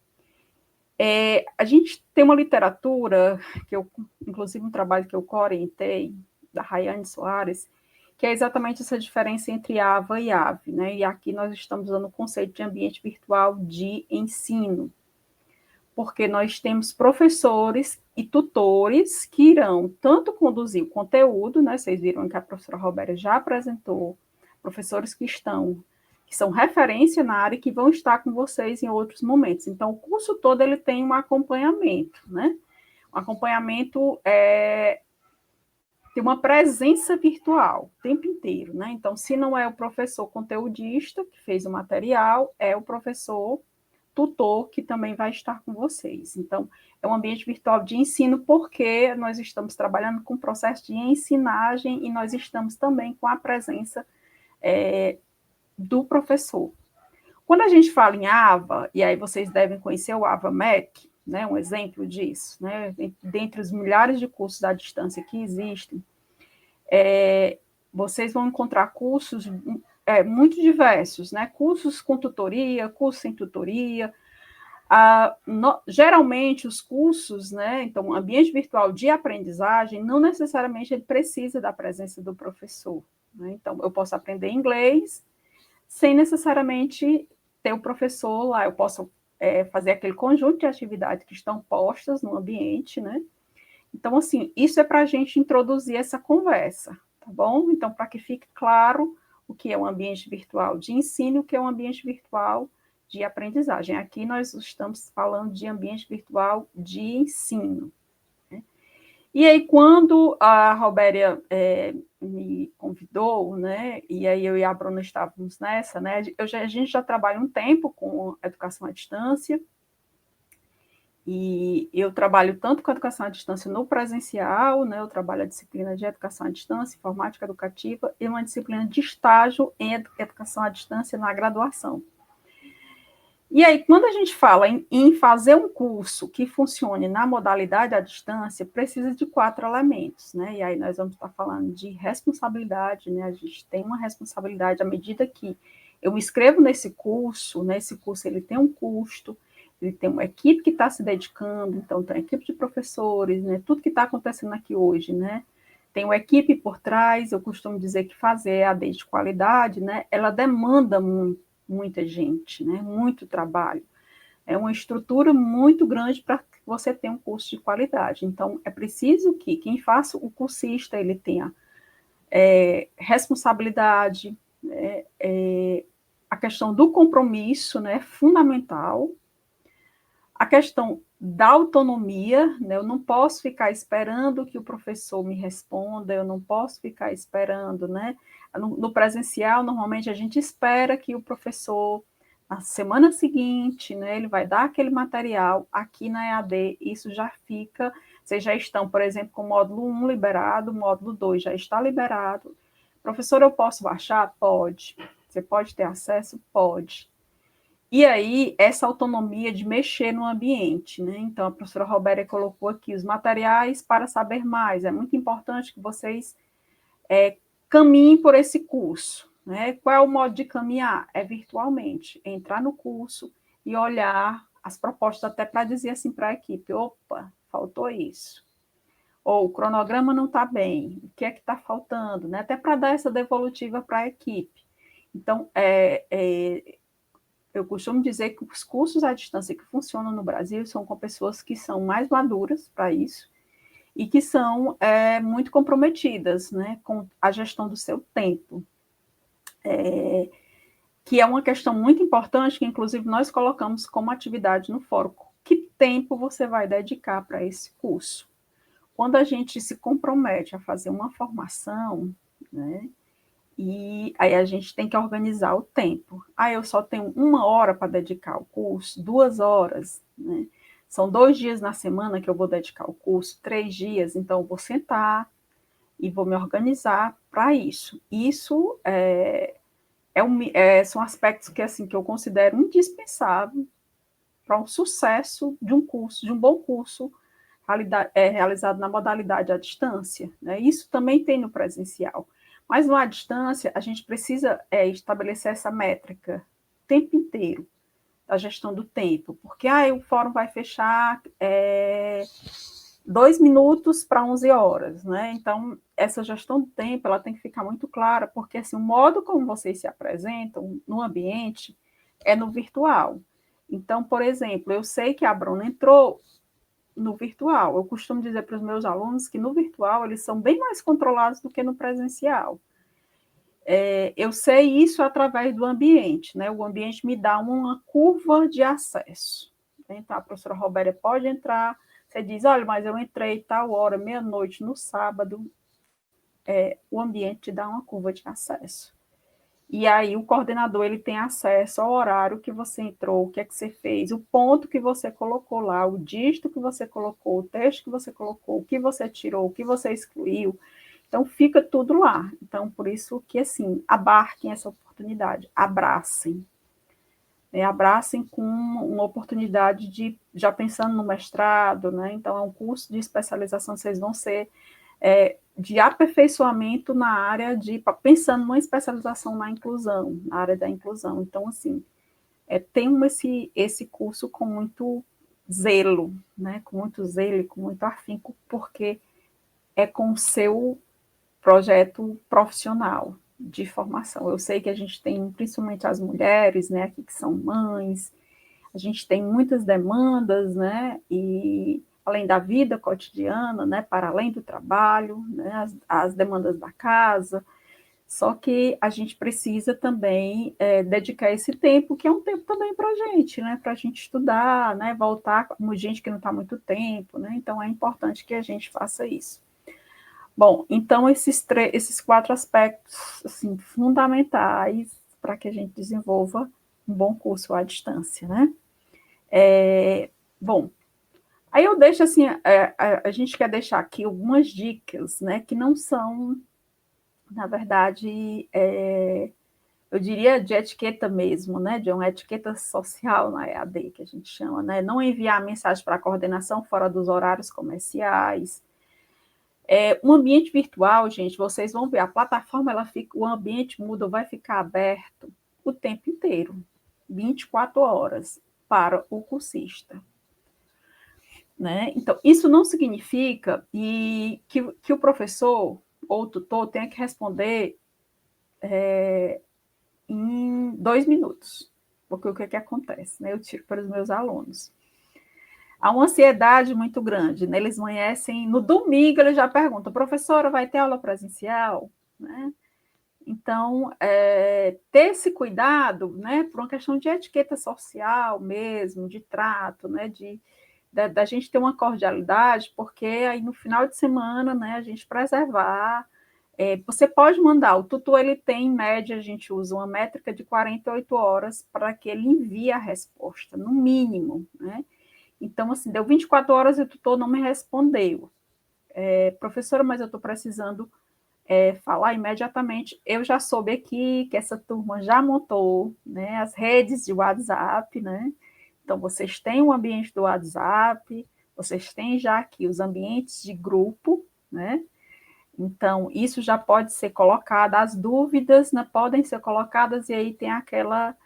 Speaker 3: A gente tem uma literatura, inclusive um trabalho que eu orientei, da Rayane Soares, que é exatamente essa diferença entre AVA e AVE, né? E aqui nós estamos usando o conceito de ambiente virtual de ensino, porque nós temos professores e tutores que irão tanto conduzir o conteúdo, né? Vocês viram que a professora Robéria já apresentou professores que são referência na área e que vão estar com vocês em outros momentos. Então, o curso todo ele tem um acompanhamento, né? Um acompanhamento tem uma presença virtual o tempo inteiro, né? Então, se não é o professor conteudista que fez o material, é o professor tutor que também vai estar com vocês. Então, é um ambiente virtual de ensino porque nós estamos trabalhando com o processo de ensinagem e nós estamos também com a presença do professor. Quando a gente fala em AVA, e aí vocês devem conhecer o AVA MEC, né, um exemplo disso, né, dentre os milhares de cursos à distância que existem, vocês vão encontrar cursos muito diversos, né, cursos com tutoria, cursos sem tutoria. Geralmente os cursos, né, então, ambiente virtual de aprendizagem, não necessariamente ele precisa da presença do professor, né? Então, eu posso aprender inglês sem necessariamente ter o professor lá, eu posso fazer aquele conjunto de atividades que estão postas no ambiente, né? Então, assim, isso é para a gente introduzir essa conversa, tá bom? Então, para que fique claro o que é um ambiente virtual de ensino e o que é um ambiente virtual de aprendizagem. Aqui nós estamos falando de ambiente virtual de ensino. Né? E aí, quando a Robéria me convidou, né, e aí eu e a Bruna estávamos nessa, né, a gente já trabalha um tempo com educação à distância, e eu trabalho tanto com educação à distância no presencial, né, eu trabalho a disciplina de educação à distância, informática educativa, e uma disciplina de estágio em educação à distância na graduação. E aí, quando a gente fala em fazer um curso que funcione na modalidade à distância, precisa de 4 elementos, né? E aí nós vamos estar falando de responsabilidade, né? A gente tem uma responsabilidade à medida que eu me inscrevo nesse curso, né? Esse curso ele tem um custo, ele tem uma equipe que está se dedicando, então tem uma equipe de professores, né? Tudo que está acontecendo aqui hoje, né? Tem uma equipe por trás, eu costumo dizer que fazer EAD de qualidade, né? Ela demanda muita gente, né? Muito trabalho. É uma estrutura muito grande para que você tenha um curso de qualidade. Então, é preciso que quem faça o cursista, ele tenha responsabilidade, a questão do compromisso, né? Fundamental. A questão da autonomia, né? Eu não posso ficar esperando que o professor me responda, eu não posso ficar esperando, né? No presencial, normalmente a gente espera que o professor, na semana seguinte, né, ele vai dar aquele material. Aqui na EAD, isso já fica, vocês já estão, por exemplo, com o módulo 1 liberado, o módulo 2 já está liberado. Professor, eu posso baixar? Pode. Você pode ter acesso? Pode. E aí, essa autonomia de mexer no ambiente, né? Então, a professora Robéria colocou aqui os materiais para saber mais. É muito importante que vocês caminhem por esse curso, né? Qual é o modo de caminhar? É virtualmente. Entrar no curso e olhar as propostas até para dizer assim para a equipe, opa, faltou isso. Ou o cronograma não está bem, o que é que está faltando, né? Até para dar essa devolutiva para a equipe. Então, eu costumo dizer que os cursos à distância que funcionam no Brasil são com pessoas que são mais maduras para isso e que são muito comprometidas, né, com a gestão do seu tempo, que é uma questão muito importante, que inclusive nós colocamos como atividade no fórum. Que tempo você vai dedicar para esse curso? Quando a gente se compromete a fazer uma formação, né, e aí a gente tem que organizar o tempo. Eu só tenho 1 hora para dedicar ao curso, 2 horas, né? São 2 dias na semana que eu vou dedicar ao curso, 3 dias, então eu vou sentar e vou me organizar para isso. Isso são aspectos que, assim, que eu considero indispensável para o sucesso de um curso, de um bom curso realizado na modalidade à distância, né? Isso também tem no presencial. Mas no à distância, a gente precisa estabelecer essa métrica o tempo inteiro, da gestão do tempo, porque o fórum vai fechar 2 minutos para 11 horas, né? Então, essa gestão do tempo, ela tem que ficar muito clara, porque assim, o modo como vocês se apresentam no ambiente é no virtual. Então, por exemplo, eu sei que a Bruna entrou no virtual. Eu costumo dizer para os meus alunos que no virtual eles são bem mais controlados do que no presencial. Eu sei isso através do ambiente, né? O ambiente me dá uma curva de acesso. Então, a professora Robéria pode entrar, você diz, olha, mas eu entrei tal hora, meia-noite, no sábado, o ambiente te dá uma curva de acesso. E aí o coordenador ele tem acesso ao horário que você entrou, o que é que você fez, o ponto que você colocou lá, o dígito que você colocou, o texto que você colocou, o que você tirou, o que você excluiu. Então, fica tudo lá. Então, por isso que, assim, abarquem essa oportunidade, abracem. Abracem com uma oportunidade de, já pensando no mestrado, né? Então, é um curso de especialização, vocês vão ser de aperfeiçoamento na área pensando numa especialização na inclusão, na área da inclusão. Então, assim, tenham esse curso com muito zelo, né? Com muito zelo e com muito afinco, porque é com o seu projeto profissional de formação. Eu sei que a gente tem, principalmente as mulheres, né, aqui que são mães, a gente tem muitas demandas, né, e além da vida cotidiana, né, para além do trabalho, né, as demandas da casa, Só que a gente precisa também dedicar esse tempo, que é um tempo também para a gente, né? Para a gente estudar, né? Voltar com gente que não está muito tempo, né? Então é importante que a gente faça isso. Bom, então esses 4 aspectos assim, fundamentais para que a gente desenvolva um bom curso à distância, né? Bom, aí eu deixo assim, a gente quer deixar aqui algumas dicas, né? Que não são, na verdade, eu diria de etiqueta mesmo, né? De uma etiqueta social na EAD, que a gente chama, né? Não enviar mensagem para a coordenação fora dos horários comerciais. Um ambiente virtual, gente, vocês vão ver, a plataforma, o ambiente muda, vai ficar aberto o tempo inteiro, 24 horas, para o cursista. Né? Então, isso não significa que o professor ou o tutor tenha que responder em 2 minutos, porque o que acontece? Né? Eu tiro para os meus alunos. Há uma ansiedade muito grande, né? Eles amanhecem, no domingo eles já perguntam, professora, vai ter aula presencial? Né? Então, ter esse cuidado, né, por uma questão de etiqueta social mesmo, de trato, né, da gente ter uma cordialidade, porque aí no final de semana, né, a gente preservar. Você pode mandar, o tutor ele tem, em média, a gente usa uma métrica de 48 horas para que ele envie a resposta, no mínimo, né? Então, assim, deu 24 horas e o tutor não me respondeu. Professora, mas eu estou precisando falar imediatamente. Eu já soube aqui que essa turma já montou, né, as redes de WhatsApp, né? Então, vocês têm o ambiente do WhatsApp, vocês têm já aqui os ambientes de grupo, né? Então, isso já pode ser colocado, as dúvidas, né, podem ser colocadas, e aí tem aquela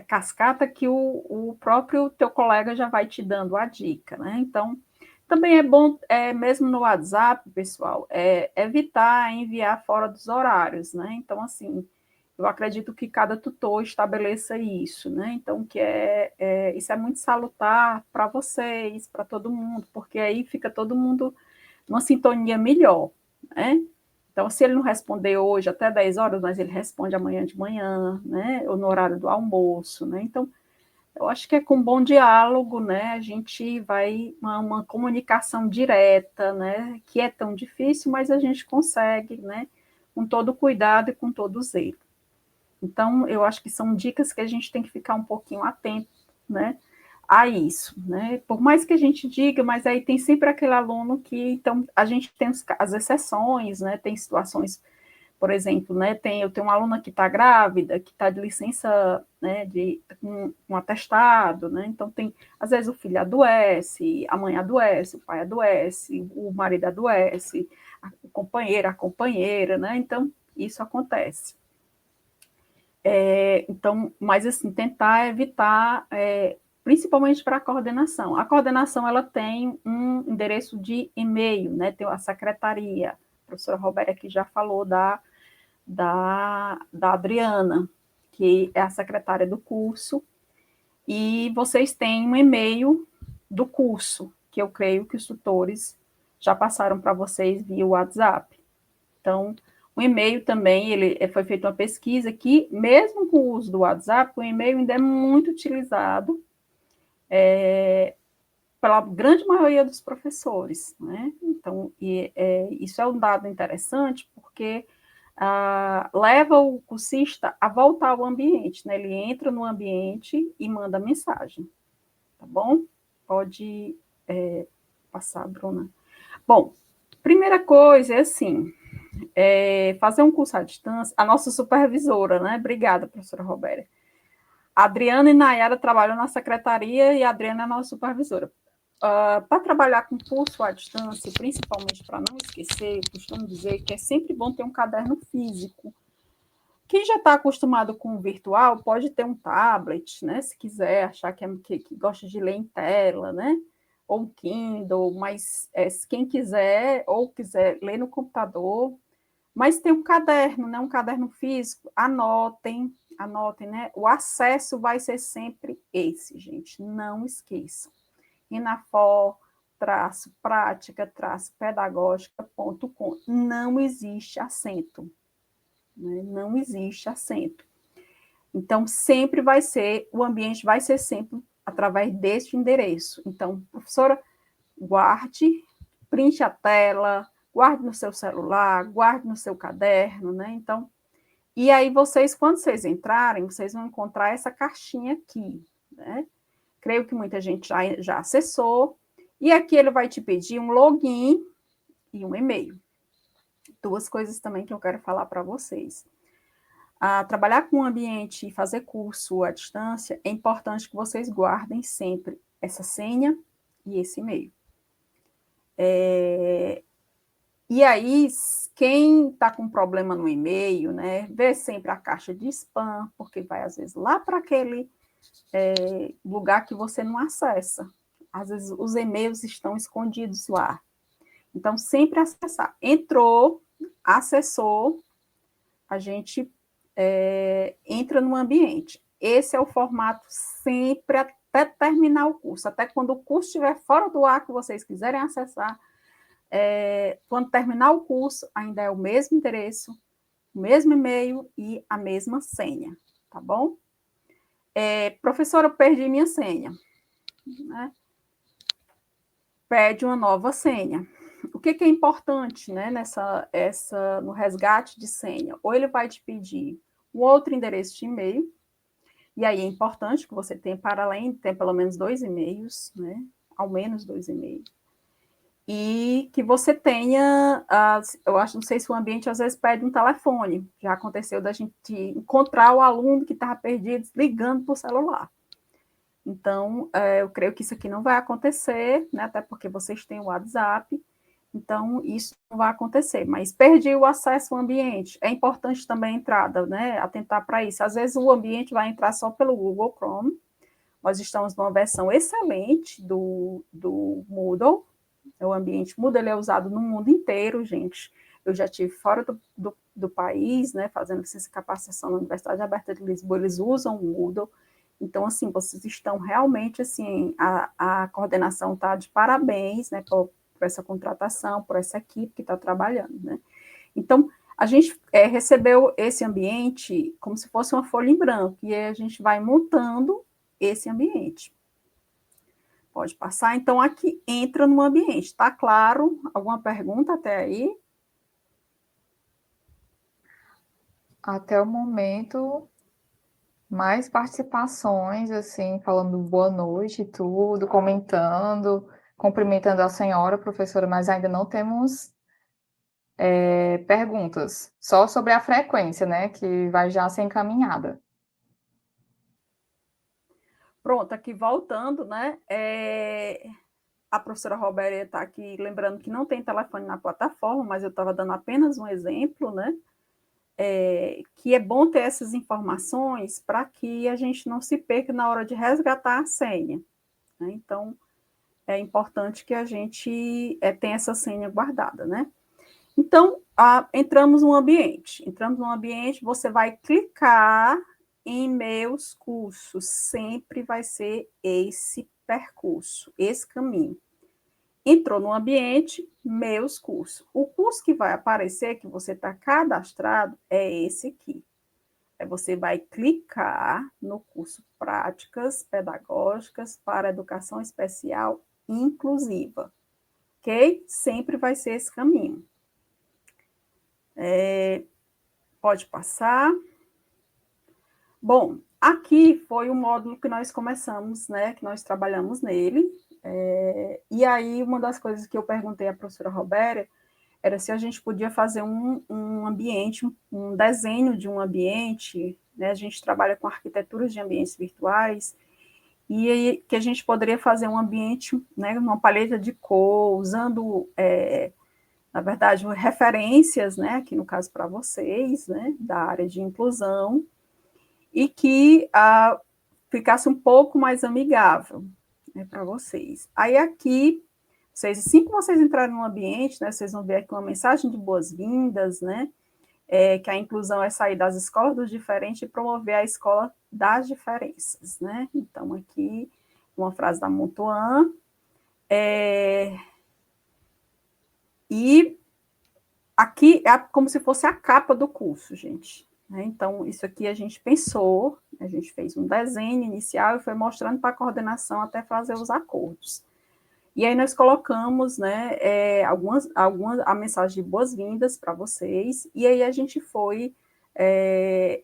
Speaker 3: cascata que o próprio teu colega já vai te dando a dica, né? Então, também é bom, mesmo no WhatsApp, pessoal, evitar enviar fora dos horários, né? Então, assim, eu acredito que cada tutor estabeleça isso, né? Então, isso é muito salutar para vocês, para todo mundo, porque aí fica todo mundo numa sintonia melhor, né? Então, se ele não responder hoje até 10 horas, mas ele responde amanhã de manhã, né? Ou no horário do almoço, né? Então, eu acho que é com bom diálogo, né? A gente vai uma comunicação direta, né? Que é tão difícil, mas a gente consegue, né? Com todo cuidado e com todo zelo. Então, eu acho que são dicas que a gente tem que ficar um pouquinho atento, né? A isso, né? Por mais que a gente diga, mas aí tem sempre aquele aluno que, então, a gente tem as exceções, né? Tem situações, por exemplo, né? Eu tenho uma aluna que está grávida, que está de licença, né? Com um atestado, né? Então, às vezes o filho adoece, a mãe adoece, o pai adoece, o marido adoece, a companheira, né? Então, isso acontece. Então, mas assim, tentar evitar, principalmente para a coordenação. A coordenação, ela tem um endereço de e-mail, né? Tem a secretaria. A professora Roberta aqui já falou da Adriana, que é a secretária do curso, e vocês têm um e-mail do curso, que eu creio que os tutores já passaram para vocês via WhatsApp. Então, o e-mail também, foi feita uma pesquisa que, mesmo com o uso do WhatsApp, o e-mail ainda é muito utilizado pela grande maioria dos professores, né? Então, isso é um dado interessante, porque leva o cursista a voltar ao ambiente, né? Ele entra no ambiente e manda mensagem, tá bom? Pode passar, Bruna. Bom, primeira coisa é assim, fazer um curso à distância, a nossa supervisora, né? Obrigada, professora Roberta. A Adriana e Nayara trabalham na secretaria e a Adriana é a nossa supervisora. Para trabalhar com curso à distância, principalmente para não esquecer, eu costumo dizer que é sempre bom ter um caderno físico. Quem já está acostumado com o virtual pode ter um tablet, né? Se quiser, achar que gosta de ler em tela, né? Ou um Kindle, mas quem quiser ou quiser ler no computador, mas tem um caderno, né? Um caderno físico, anotem, né? O acesso vai ser sempre esse, gente, não esqueçam. Inafor, prática-pedagógica.com. Não existe acento, né? Não existe acento. Então, sempre vai ser, o ambiente vai ser sempre através deste endereço. Então, professora, guarde, printe a tela, guarde no seu celular, guarde no seu caderno, né? Então, e aí vocês, quando vocês entrarem, vocês vão encontrar essa caixinha aqui, né? Creio que muita gente já acessou. E aqui ele vai te pedir um login e um e-mail. Duas coisas também que eu quero falar para vocês. Trabalhar com o ambiente e fazer curso à distância, é importante que vocês guardem sempre essa senha e esse e-mail. E aí, quem está com problema no e-mail, né, vê sempre a caixa de spam, porque vai, às vezes, lá para aquele lugar que você não acessa. Às vezes, os e-mails estão escondidos lá. Então, sempre acessar. Entrou, acessou, a gente entra no ambiente. Esse é o formato sempre até terminar o curso. Até quando o curso estiver fora do ar, que vocês quiserem acessar, quando terminar o curso, ainda é o mesmo endereço, o mesmo e-mail e a mesma senha, tá bom? Professora, eu perdi minha senha. Né? Pede uma nova senha. O que é importante, né, no resgate de senha? Ou ele vai te pedir um outro endereço de e-mail, e aí é importante que você tenha, para além, tenha pelo menos 2 e-mails, né, ao menos 2 e-mails, e que você tenha, eu acho, não sei se o ambiente às vezes pede um telefone, já aconteceu da gente encontrar o aluno que estava perdido ligando para o celular. Então, eu creio que isso aqui não vai acontecer, né, até porque vocês têm o WhatsApp, então isso não vai acontecer, mas perdi o acesso ao ambiente, é importante também a entrada, né, atentar para isso. Às vezes o ambiente vai entrar só pelo Google Chrome, nós estamos numa versão excelente do Moodle, o ambiente Moodle ele é usado no mundo inteiro, gente. Eu já estive fora do país, né, fazendo licença e capacitação na Universidade Aberta de Lisboa, eles usam o Moodle. Então, assim, vocês estão realmente, assim, a coordenação está de parabéns, né, por essa contratação, por essa equipe que está trabalhando, né. Então, a gente recebeu esse ambiente como se fosse uma folha em branco, e aí a gente vai montando esse ambiente. Pode passar. Então, aqui entra no ambiente. Está claro? Alguma pergunta até aí?
Speaker 2: Até o momento, mais participações, assim, falando boa noite e tudo, comentando, cumprimentando a senhora, professora, mas ainda não temos perguntas. Só sobre a frequência, né, que vai já ser encaminhada.
Speaker 3: Pronto, aqui voltando, né, a professora Roberta está aqui lembrando que não tem telefone na plataforma, mas eu estava dando apenas um exemplo, né, que é bom ter essas informações para que a gente não se perca na hora de resgatar a senha. Né? Então, é importante que a gente tenha essa senha guardada, né? Então, entramos no ambiente. Entramos no ambiente, você vai clicar em meus cursos. Sempre vai ser esse percurso, esse caminho. Entrou no ambiente, meus cursos. O curso que vai aparecer, que você está cadastrado, é esse aqui. Aí você vai clicar no curso Práticas Pedagógicas para Educação Especial Inclusiva. Ok? Sempre vai ser esse caminho. Pode passar. Bom, aqui foi o módulo que nós começamos, né? Que nós trabalhamos nele. E aí, uma das coisas que eu perguntei à professora Roberta era se a gente podia fazer um ambiente, um desenho de um ambiente, né? A gente trabalha com arquiteturas de ambientes virtuais, e aí que a gente poderia fazer um ambiente, né? Uma paleta de cor, usando, na verdade, referências, né? Aqui no caso para vocês, né? Da área de inclusão, e que ficasse um pouco mais amigável, né, para vocês. Aí aqui, assim que vocês entrarem no ambiente, né, vocês vão ver aqui uma mensagem de boas-vindas, né, que a inclusão é sair das escolas dos diferentes e promover a escola das diferenças, né. Então, aqui, uma frase da Montoan, E aqui é como se fosse a capa do curso, gente. Então, isso aqui a gente pensou, a gente fez um desenho inicial e foi mostrando para a coordenação até fazer os acordos. E aí nós colocamos, né, a mensagem de boas-vindas para vocês, e aí a gente foi,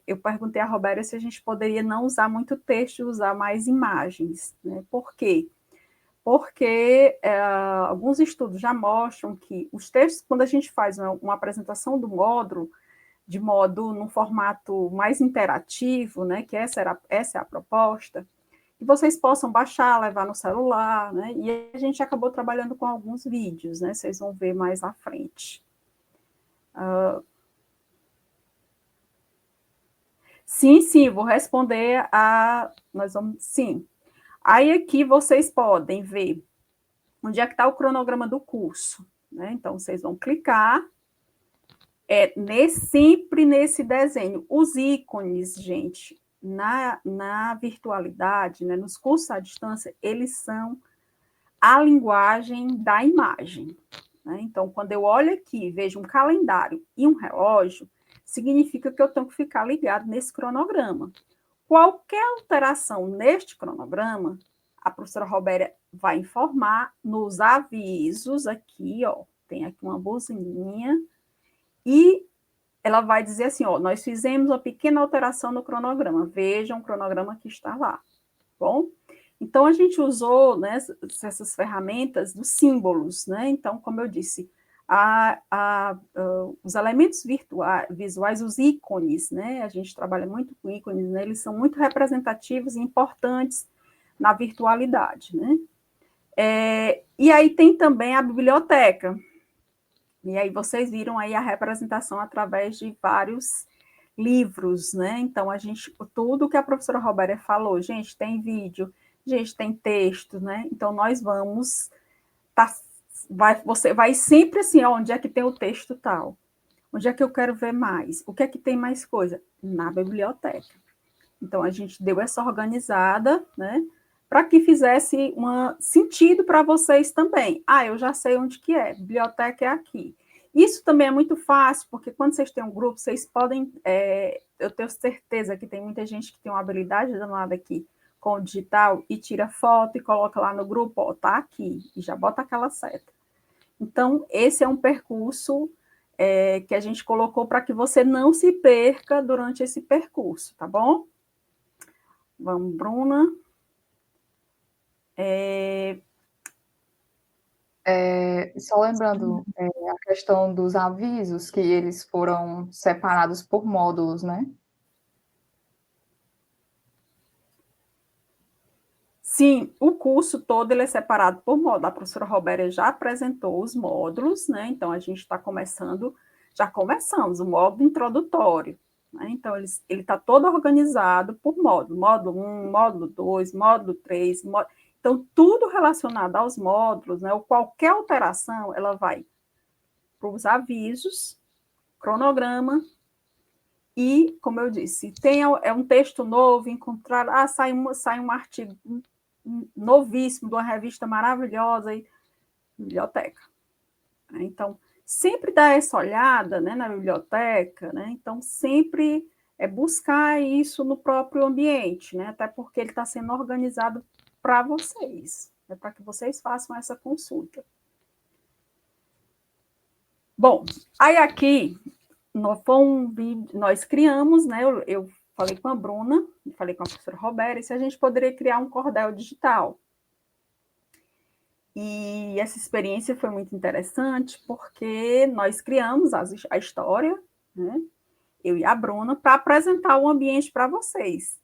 Speaker 3: eu perguntei à Roberta se a gente poderia não usar muito texto e usar mais imagens, né? Por quê? Porque alguns estudos já mostram que os textos, quando a gente faz uma apresentação do módulo, de modo num formato mais interativo, né, que essa é a proposta, que vocês possam baixar, levar no celular, né, e a gente acabou trabalhando com alguns vídeos, né, vocês vão ver mais à frente. Sim, vou responder sim. Aí aqui vocês podem ver onde é que está o cronograma do curso, né, então vocês vão clicar, sempre nesse desenho. Os ícones, gente, na virtualidade, né, nos cursos à distância, eles são a linguagem da imagem. Né? Então, quando eu olho aqui, vejo um calendário e um relógio, significa que eu tenho que ficar ligado nesse cronograma. Qualquer alteração neste cronograma, a professora Roberta vai informar nos avisos aqui, ó, tem aqui uma buzininha, e ela vai dizer assim, ó, nós fizemos uma pequena alteração no cronograma, vejam o cronograma que está lá, bom? Então, a gente usou, né, essas ferramentas dos símbolos, né? Então, como eu disse, os elementos visuais, os ícones, né? A gente trabalha muito com ícones, né? Eles são muito representativos e importantes na virtualidade, né? E aí tem também a biblioteca. E aí vocês viram aí a representação através de vários livros, né? Então, tudo que a professora Roberta falou, gente, tem vídeo, gente, tem texto, né? Então, nós vamos, você vai sempre assim, onde é que tem o texto tal? Onde é que eu quero ver mais? O que é que tem mais coisa? Na biblioteca. Então, a gente deu essa organizada, né? Para que fizesse sentido para vocês também. Eu já sei onde que é, biblioteca é aqui. Isso também é muito fácil, porque quando vocês têm um grupo, vocês podem, eu tenho certeza que tem muita gente que tem uma habilidade danada aqui com o digital e tira foto e coloca lá no grupo, ó, tá aqui, e já bota aquela seta. Então, esse é um percurso que a gente colocou para que você não se perca durante esse percurso, tá bom? Vamos, Bruna.
Speaker 2: Só lembrando a questão dos avisos, que eles foram separados por módulos, né?
Speaker 3: Sim, o curso todo ele é separado por módulo. A professora Roberta já apresentou os módulos, né? Então, a gente está já começamos o módulo introdutório. Né? Então, ele está todo organizado por módulo. Módulo 1, módulo 2, módulo 3. Então, tudo relacionado aos módulos, né? Ou qualquer alteração, ela vai para os avisos, cronograma, e, como eu disse, é um texto novo, encontrar, sai um artigo novíssimo, de uma revista maravilhosa, e biblioteca. Então, sempre dá essa olhada, né, na biblioteca, né? Então, sempre buscar isso no próprio ambiente, né? Até porque ele está sendo organizado para vocês, né? Para que vocês façam essa consulta. Bom, aí aqui nós criamos, né? Eu falei com a Bruna, falei com a professora Roberta, se a gente poderia criar um cordel digital. E essa experiência foi muito interessante, porque nós criamos a história, né? Eu e a Bruna, para apresentar o ambiente para vocês.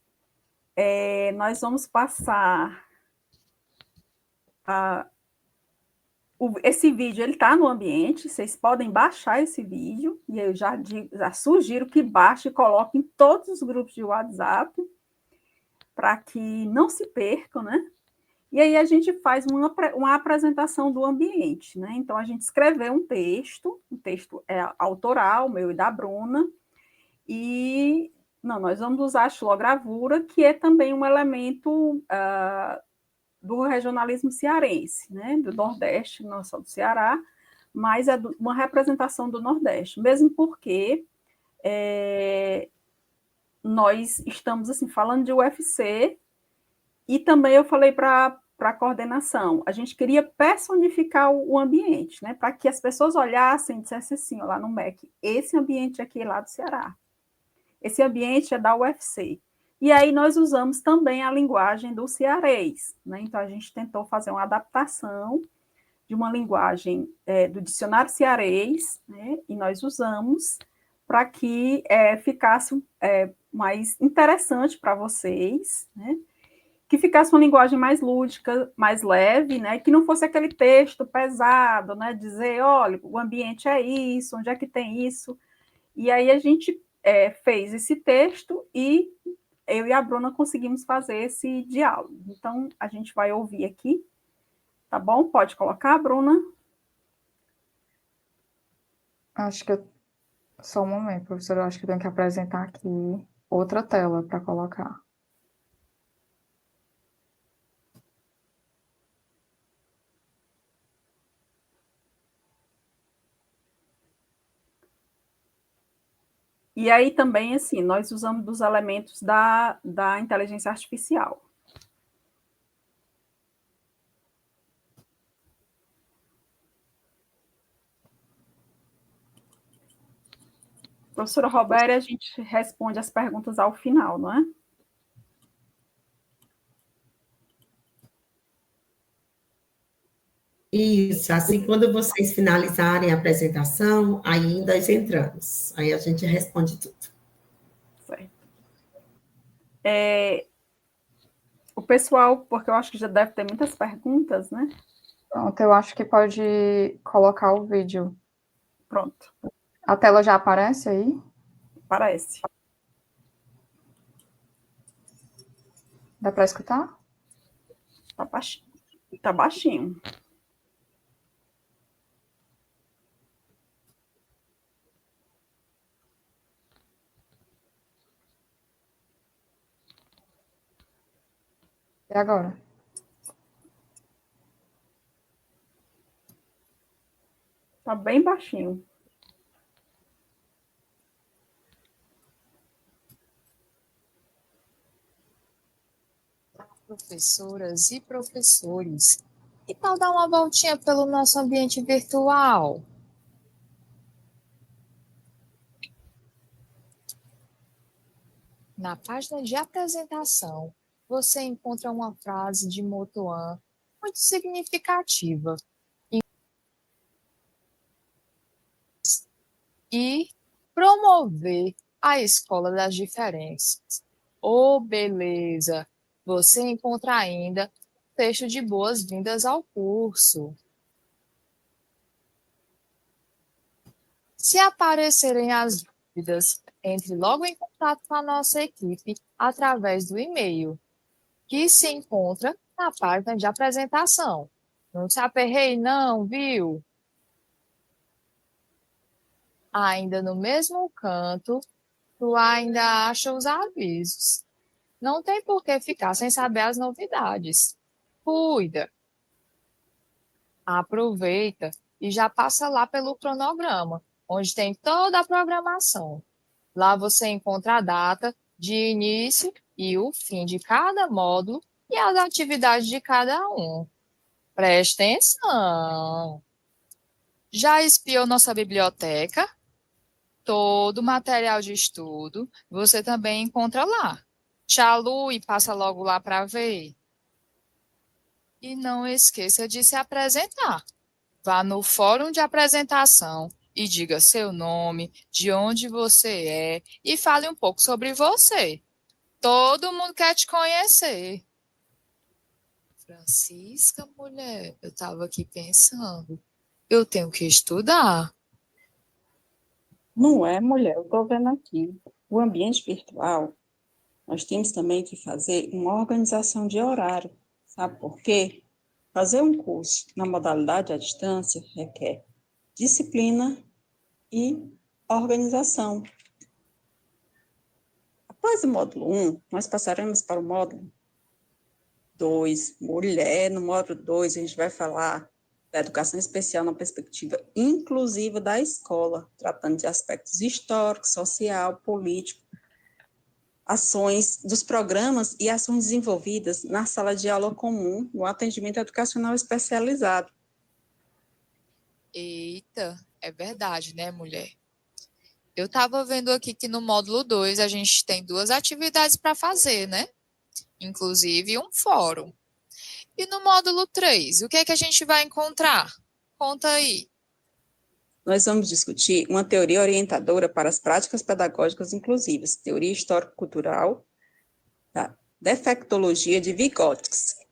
Speaker 3: Nós vamos passar esse vídeo, ele está no ambiente, vocês podem baixar esse vídeo, e eu já sugiro que baixe e coloque em todos os grupos de WhatsApp, para que não se percam, né? E aí a gente faz uma apresentação do ambiente, né? Então, a gente escreveu um texto autoral, meu e da Bruna, nós vamos usar a xilogravura, que é também um elemento do regionalismo cearense, né? Do Nordeste, não só do Ceará, mas é uma representação do Nordeste, mesmo porque nós estamos assim falando de UFC e também eu falei para a coordenação, a gente queria personificar o ambiente, né? Para que as pessoas olhassem e dissessem assim, ó, lá no MEC, esse ambiente aqui é lá do Ceará, esse ambiente é da UFC. E aí nós usamos também a linguagem do cearês, né? Então a gente tentou fazer uma adaptação de uma linguagem do dicionário cearês, né? E nós usamos para que ficasse mais interessante para vocês, né? Que ficasse uma linguagem mais lúdica, mais leve, né? Que não fosse aquele texto pesado, né? Dizer, olha, o ambiente é isso, onde é que tem isso? E aí a gente fez esse texto e eu e a Bruna conseguimos fazer esse diálogo. Então, a gente vai ouvir aqui, tá bom? Pode colocar, Bruna?
Speaker 2: Acho que só um momento, professora, eu acho que eu tenho que apresentar aqui outra tela para colocar.
Speaker 3: E aí também, assim, nós usamos dos elementos da inteligência artificial. Professora Robéria, a gente responde as perguntas ao final, não é?
Speaker 1: Isso, assim, quando vocês finalizarem a apresentação, aí nós entramos. Aí a gente responde tudo.
Speaker 3: Certo. O pessoal, porque eu acho que já deve ter muitas perguntas, né?
Speaker 2: Pronto, eu acho que pode colocar o vídeo.
Speaker 3: Pronto.
Speaker 2: A tela já aparece aí?
Speaker 3: Parece.
Speaker 2: Dá para escutar?
Speaker 3: Tá baixinho. Tá baixinho.
Speaker 2: E agora?
Speaker 3: Tá bem baixinho.
Speaker 4: Professoras e professores, que tal dar uma voltinha pelo nosso ambiente virtual? Na página de apresentação, você encontra uma frase de Motuan muito significativa e promover a escola das diferenças. Oh, beleza! Você encontra ainda texto de boas-vindas ao curso. Se aparecerem as dúvidas, entre logo em contato com a nossa equipe através do e-mail, que se encontra na página de apresentação. Não se aperreie não, viu? Ainda no mesmo canto, tu ainda acha os avisos. Não tem por que ficar sem saber as novidades. Cuida! Aproveita e já passa lá pelo cronograma, onde tem toda a programação. Lá você encontra a data de início e o fim de cada módulo e as atividades de cada um. Preste atenção! Já espiou nossa biblioteca? Todo o material de estudo você também encontra lá. Tchau, Lu, e passa logo lá para ver. E não esqueça de se apresentar. Vá no fórum de apresentação e diga seu nome, de onde você é e fale um pouco sobre você. Todo mundo quer te conhecer. Francisca, mulher, eu estava aqui pensando. Eu tenho que estudar.
Speaker 5: Não é, mulher, eu estou vendo aqui. O ambiente virtual, nós temos também que fazer uma organização de horário. Sabe por quê? Fazer um curso na modalidade à distância requer disciplina e organização. Após o módulo 1, nós passaremos para o módulo 2, mulher. No módulo 2, a gente vai falar da educação especial na perspectiva inclusiva da escola, tratando de aspectos históricos, social, político, ações dos programas e ações desenvolvidas na sala de aula comum, no atendimento educacional especializado.
Speaker 4: Eita, é verdade, né, mulher? Eu estava vendo aqui que no módulo 2 a gente tem 2 atividades para fazer, né? Inclusive um fórum. E no módulo 3, o que é que a gente vai encontrar? Conta aí.
Speaker 5: Nós vamos discutir uma teoria orientadora para as práticas pedagógicas inclusivas, teoria histórico-cultural, da defectologia de Vygotsky.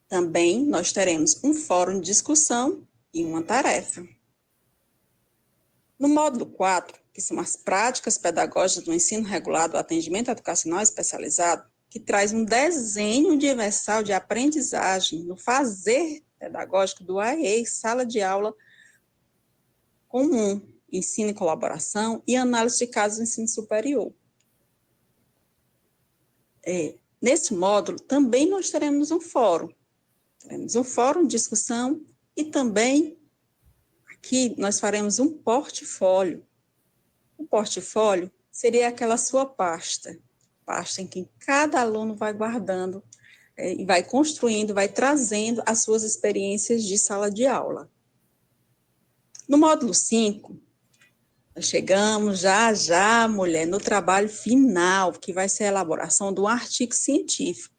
Speaker 5: Também nós teremos um fórum de discussão e uma tarefa. No módulo 4, que são as práticas pedagógicas do ensino regulado do atendimento educacional especializado, que traz um desenho universal de aprendizagem no fazer pedagógico do AE, sala de aula comum, ensino e colaboração e análise de casos do ensino superior. Nesse módulo, também nós teremos um fórum. Teremos um fórum de discussão e também aqui nós faremos um portfólio. O portfólio seria aquela sua pasta em que cada aluno vai guardando e vai construindo, vai trazendo as suas experiências de sala de aula. No módulo 5, nós chegamos já, mulher, no trabalho final, que vai ser a elaboração de um artigo científico.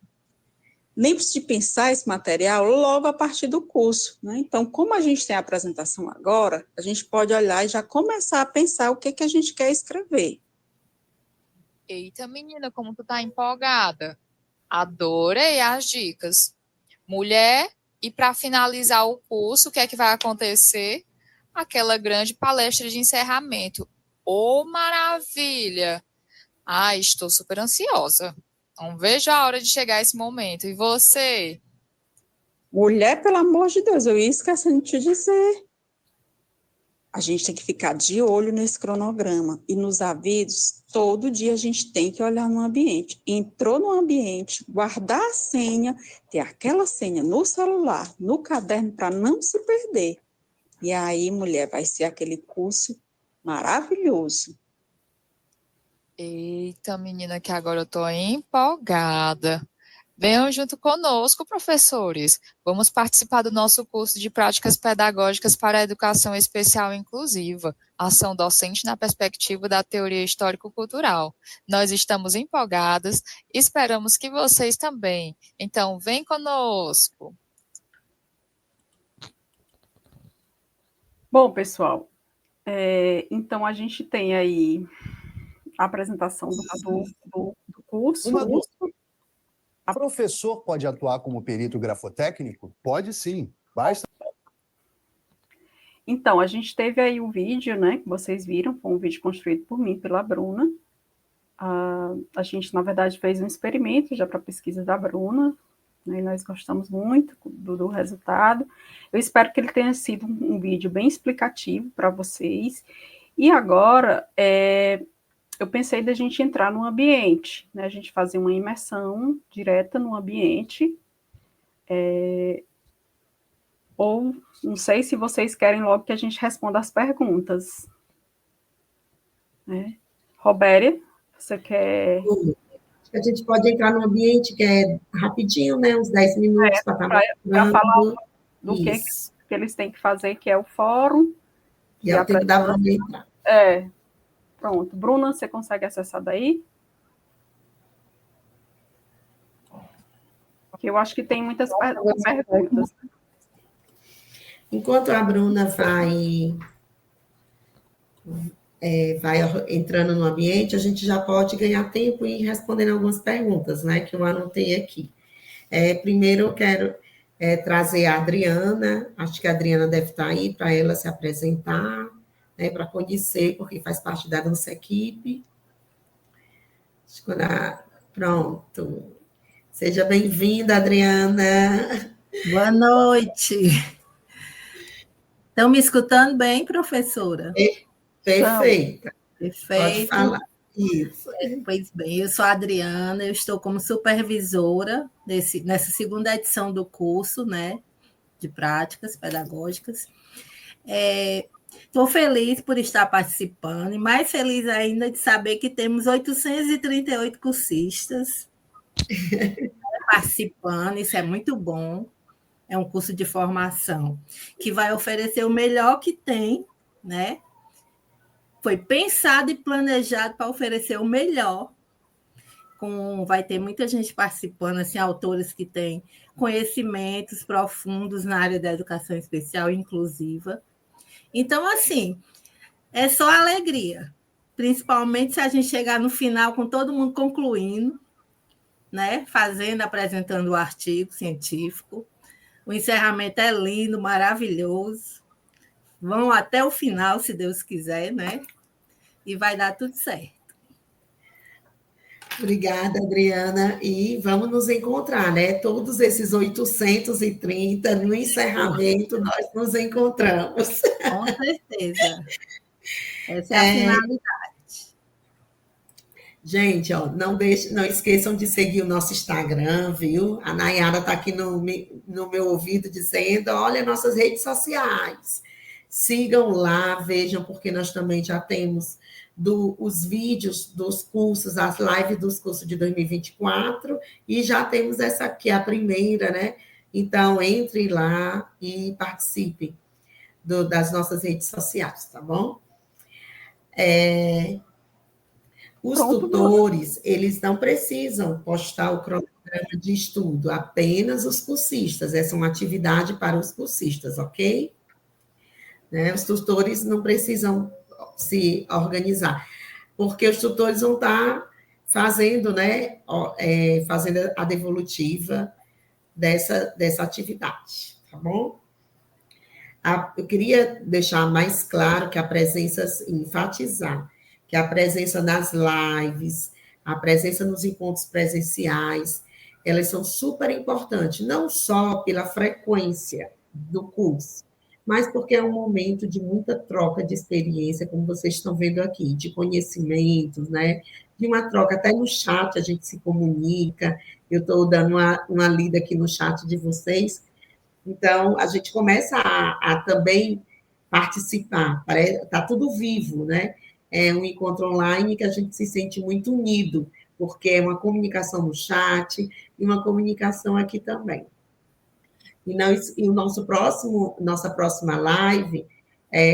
Speaker 5: Lembre-se de pensar esse material logo a partir do curso, né? Então, como a gente tem a apresentação agora, a gente pode olhar e já começar a pensar o que a gente quer escrever.
Speaker 4: Eita, menina, como tu tá empolgada. Adorei as dicas. Mulher, e para finalizar o curso, o que é que vai acontecer? Aquela grande palestra de encerramento. Oh, maravilha! Ai, estou super ansiosa. Não vejo a hora de chegar esse momento. E você?
Speaker 5: Mulher, pelo amor de Deus, eu ia esquecendo de te dizer. A gente tem que ficar de olho nesse cronograma. E nos avisos, todo dia a gente tem que olhar no ambiente. Entrou no ambiente, guardar a senha, ter aquela senha no celular, no caderno, para não se perder. E aí, mulher, vai ser aquele curso maravilhoso.
Speaker 4: Eita, menina, que agora eu tô empolgada. Venham junto conosco, professores. Vamos participar do nosso curso de práticas pedagógicas para a educação especial e inclusiva, ação docente na perspectiva da teoria histórico-cultural. Nós estamos empolgadas, esperamos que vocês também. Então, vem conosco.
Speaker 3: Bom, pessoal, então a gente tem aí a apresentação do curso.
Speaker 6: O professor pode atuar como perito grafotécnico? Pode sim, basta...
Speaker 3: Então, a gente teve aí o vídeo, né, que vocês viram, foi um vídeo construído por mim, pela Bruna. A gente, na verdade, fez um experimento já para a pesquisa da Bruna, né, e nós gostamos muito do resultado. Eu espero que ele tenha sido um vídeo bem explicativo para vocês. E agora, eu pensei da gente entrar no ambiente, né, a gente fazer uma imersão direta no ambiente, ou não sei se vocês querem logo que a gente responda as perguntas. Né? Robéria, você quer...
Speaker 1: A gente pode entrar no ambiente que é rapidinho, né, uns 10 minutos para
Speaker 3: falar do que eles têm que fazer, que é o fórum.
Speaker 1: E é o tempo da Bruna entrar.
Speaker 3: Pronto. Bruna, você consegue acessar daí? Porque eu acho que tem muitas perguntas.
Speaker 1: Enquanto a Bruna vai entrando no ambiente, a gente já pode ganhar tempo e ir respondendo algumas perguntas, né, que eu anotei aqui. Primeiro, eu quero trazer a Adriana, acho que a Adriana deve estar aí para ela se apresentar, né, para conhecer, porque faz parte da nossa equipe. Pronto. Seja bem-vinda, Adriana.
Speaker 7: Boa noite. Estão me escutando bem, professora?
Speaker 1: Perfeita.
Speaker 7: Perfeito.
Speaker 1: Pode falar. Isso.
Speaker 7: Pois bem, eu sou a Adriana, eu estou como supervisora nessa segunda edição do curso, né, de práticas pedagógicas. Estou feliz por estar participando e mais feliz ainda de saber que temos 838 cursistas participando, isso é muito bom. É um curso de formação que vai oferecer o melhor que tem, né? Foi pensado e planejado para oferecer o melhor. Vai ter muita gente participando, assim, autores que têm conhecimentos profundos na área da educação especial e inclusiva. Então, assim, é só alegria, principalmente se a gente chegar no final com todo mundo concluindo, né? Apresentando o artigo científico. O encerramento é lindo, maravilhoso. Vão até o final, se Deus quiser, né? E vai dar tudo certo.
Speaker 1: Obrigada, Adriana. E vamos nos encontrar, né? Todos esses 830, no encerramento, nós nos encontramos.
Speaker 7: Com certeza. Essa é a finalidade.
Speaker 1: Gente, ó, não esqueçam de seguir o nosso Instagram, viu? A Nayara está aqui no meu ouvido dizendo: olha, nossas redes sociais. Sigam lá, vejam, porque nós também já temos os vídeos dos cursos, as lives dos cursos de 2024, e já temos essa aqui, a primeira, né? Então, entre lá e participe das nossas redes sociais, tá bom? Os tutores, eles não precisam postar o cronograma de estudo, apenas os cursistas. Essa é uma atividade para os cursistas, ok? Né? Os tutores não precisam se organizar, porque os tutores vão estar fazendo, né, fazendo a devolutiva dessa atividade, tá bom? Eu queria deixar mais claro que enfatizar que a presença nas lives, a presença nos encontros presenciais, elas são super importantes, não só pela frequência do curso, mas porque é um momento de muita troca de experiência, como vocês estão vendo aqui, de conhecimentos, né? De uma troca, até no chat a gente se comunica, eu estou dando uma lida aqui no chat de vocês, então a gente começa a também participar, está tudo vivo, né? É um encontro online que a gente se sente muito unido, porque é uma comunicação no chat e uma comunicação aqui também. E nossa próxima live,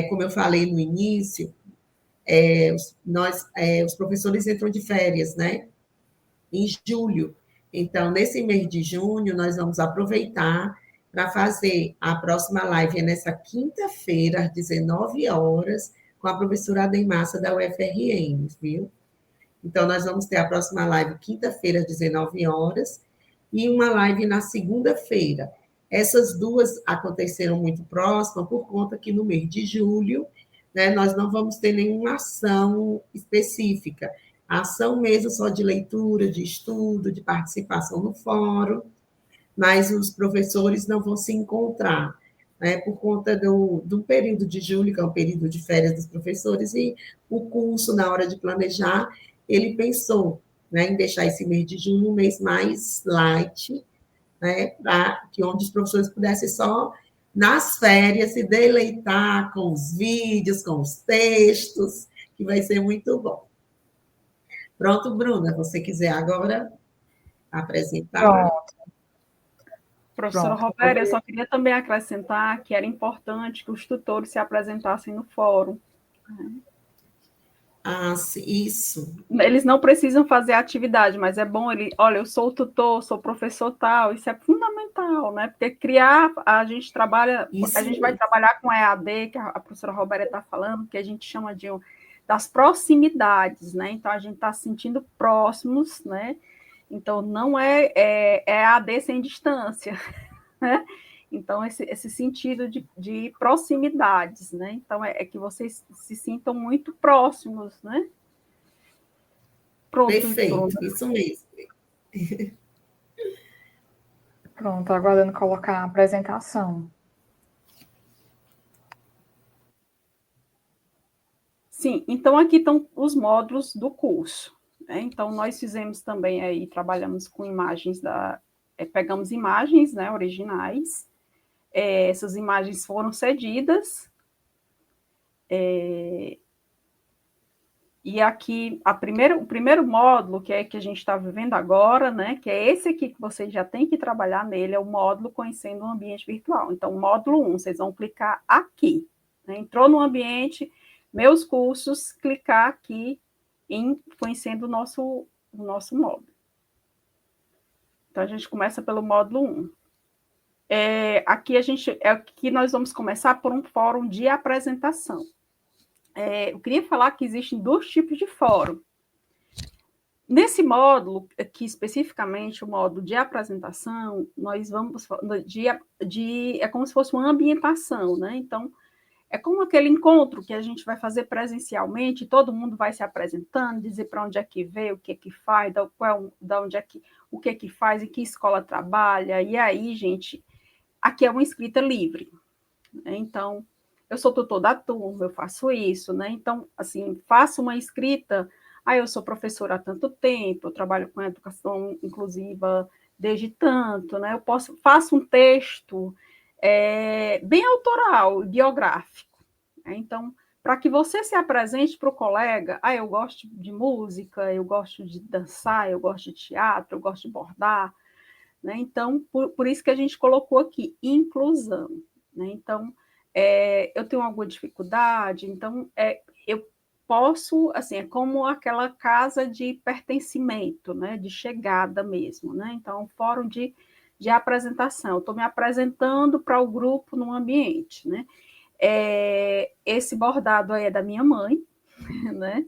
Speaker 1: como eu falei no início, os professores entram de férias, né? Em julho. Então, nesse mês de junho, nós vamos aproveitar para fazer a próxima live nessa quinta-feira, às 19 horas, com a professora Ademassa da UFRN, viu? Então, nós vamos ter a próxima live quinta-feira, às 19 horas, e uma live na segunda-feira. Essas duas aconteceram muito próximas, por conta que no mês de julho, né, nós não vamos ter nenhuma ação específica. A ação mesmo só de leitura, de estudo, de participação no fórum, mas os professores não vão se encontrar, né, por conta do período de julho, que é um período de férias dos professores, e o curso, na hora de planejar, ele pensou, né, em deixar esse mês de junho um mês mais light, né, para que onde os professores pudessem só, nas férias, se deleitar com os vídeos, com os textos, que vai ser muito bom. Pronto, Bruna, você quiser agora apresentar?
Speaker 3: Pronto. Professora Roberta, eu só queria também acrescentar que era importante que os tutores se apresentassem no fórum.
Speaker 1: Ah, isso.
Speaker 3: Eles não precisam fazer atividade, mas é bom olha, eu sou o tutor, sou professor tal, isso é fundamental, né? Porque a gente vai trabalhar com EAD, que a professora Roberta está falando, que a gente chama das proximidades, né? Então, a gente está se sentindo próximos, né? Então, não é EAD sem distância, né? Então, esse sentido de proximidades, né? Então, é que vocês se sintam muito próximos, né? Pronto,
Speaker 1: perfeito,
Speaker 3: Bruna.
Speaker 1: isso mesmo.
Speaker 2: Pronto, aguardando colocar a apresentação.
Speaker 3: Sim, então aqui estão os módulos do curso, né? Então, nós fizemos também aí, trabalhamos com imagens pegamos imagens, né, originais, essas imagens foram cedidas, e aqui o primeiro módulo, que é que a gente está vivendo agora, né, que é esse aqui que vocês já têm que trabalhar nele, é o módulo Conhecendo o Ambiente Virtual. Então, módulo 1, vocês vão clicar aqui, né? Entrou no ambiente, meus cursos, clicar aqui em Conhecendo o nosso módulo. Então, a gente começa pelo módulo 1. Aqui nós vamos começar por um fórum de apresentação. Eu queria falar que existem 2 tipos de fórum. Nesse módulo, aqui especificamente o módulo de apresentação, nós vamos é como se fosse uma ambientação, né? Então, é como aquele encontro que a gente vai fazer presencialmente, todo mundo vai se apresentando, dizer para onde é que veio, o que é que faz, o que é que faz, em que escola trabalha, e aí, gente, aqui é uma escrita livre, né? Então, eu sou tutor da turma, eu faço isso, né? Então, assim, faço uma escrita, eu sou professora há tanto tempo, eu trabalho com educação inclusiva desde tanto, né? Faço um texto bem autoral, biográfico, né? Então, para que você se apresente para o colega, eu gosto de música, eu gosto de dançar, eu gosto de teatro, eu gosto de bordar, né? Então, por isso que a gente colocou aqui, inclusão, né? Então, eu tenho alguma dificuldade, então, eu posso, assim, é como aquela casa de pertencimento, né? De chegada mesmo, né? Então, fórum de apresentação, estou me apresentando para o grupo no ambiente, né? Esse bordado aí é da minha mãe, né?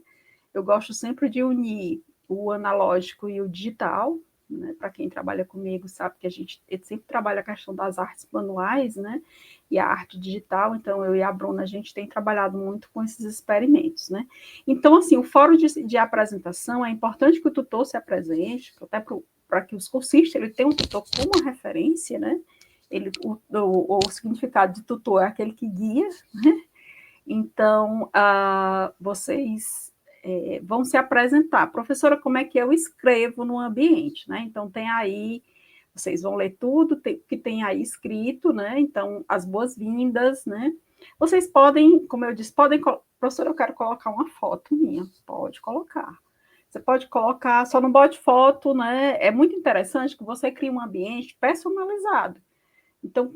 Speaker 3: Eu gosto sempre de unir o analógico e o digital, né? Para quem trabalha comigo sabe que a gente sempre trabalha a questão das artes manuais, né? E a arte digital, então eu e a Bruna, a gente tem trabalhado muito com esses experimentos, né? Então, assim, o fórum de apresentação, é importante que o tutor se apresente, até para que os cursistas ele tenham um tutor como referência, né? O significado de tutor é aquele que guia, né? Então, vocês vão se apresentar. Professora, como é que eu escrevo no ambiente, né? Então, tem aí, vocês vão ler tudo que tem aí escrito, né? Então, as boas-vindas, né? Vocês podem, como eu disse, professora, eu quero colocar uma foto minha. Pode colocar. Você pode colocar, só não bote foto, né? É muito interessante que você crie um ambiente personalizado. Então,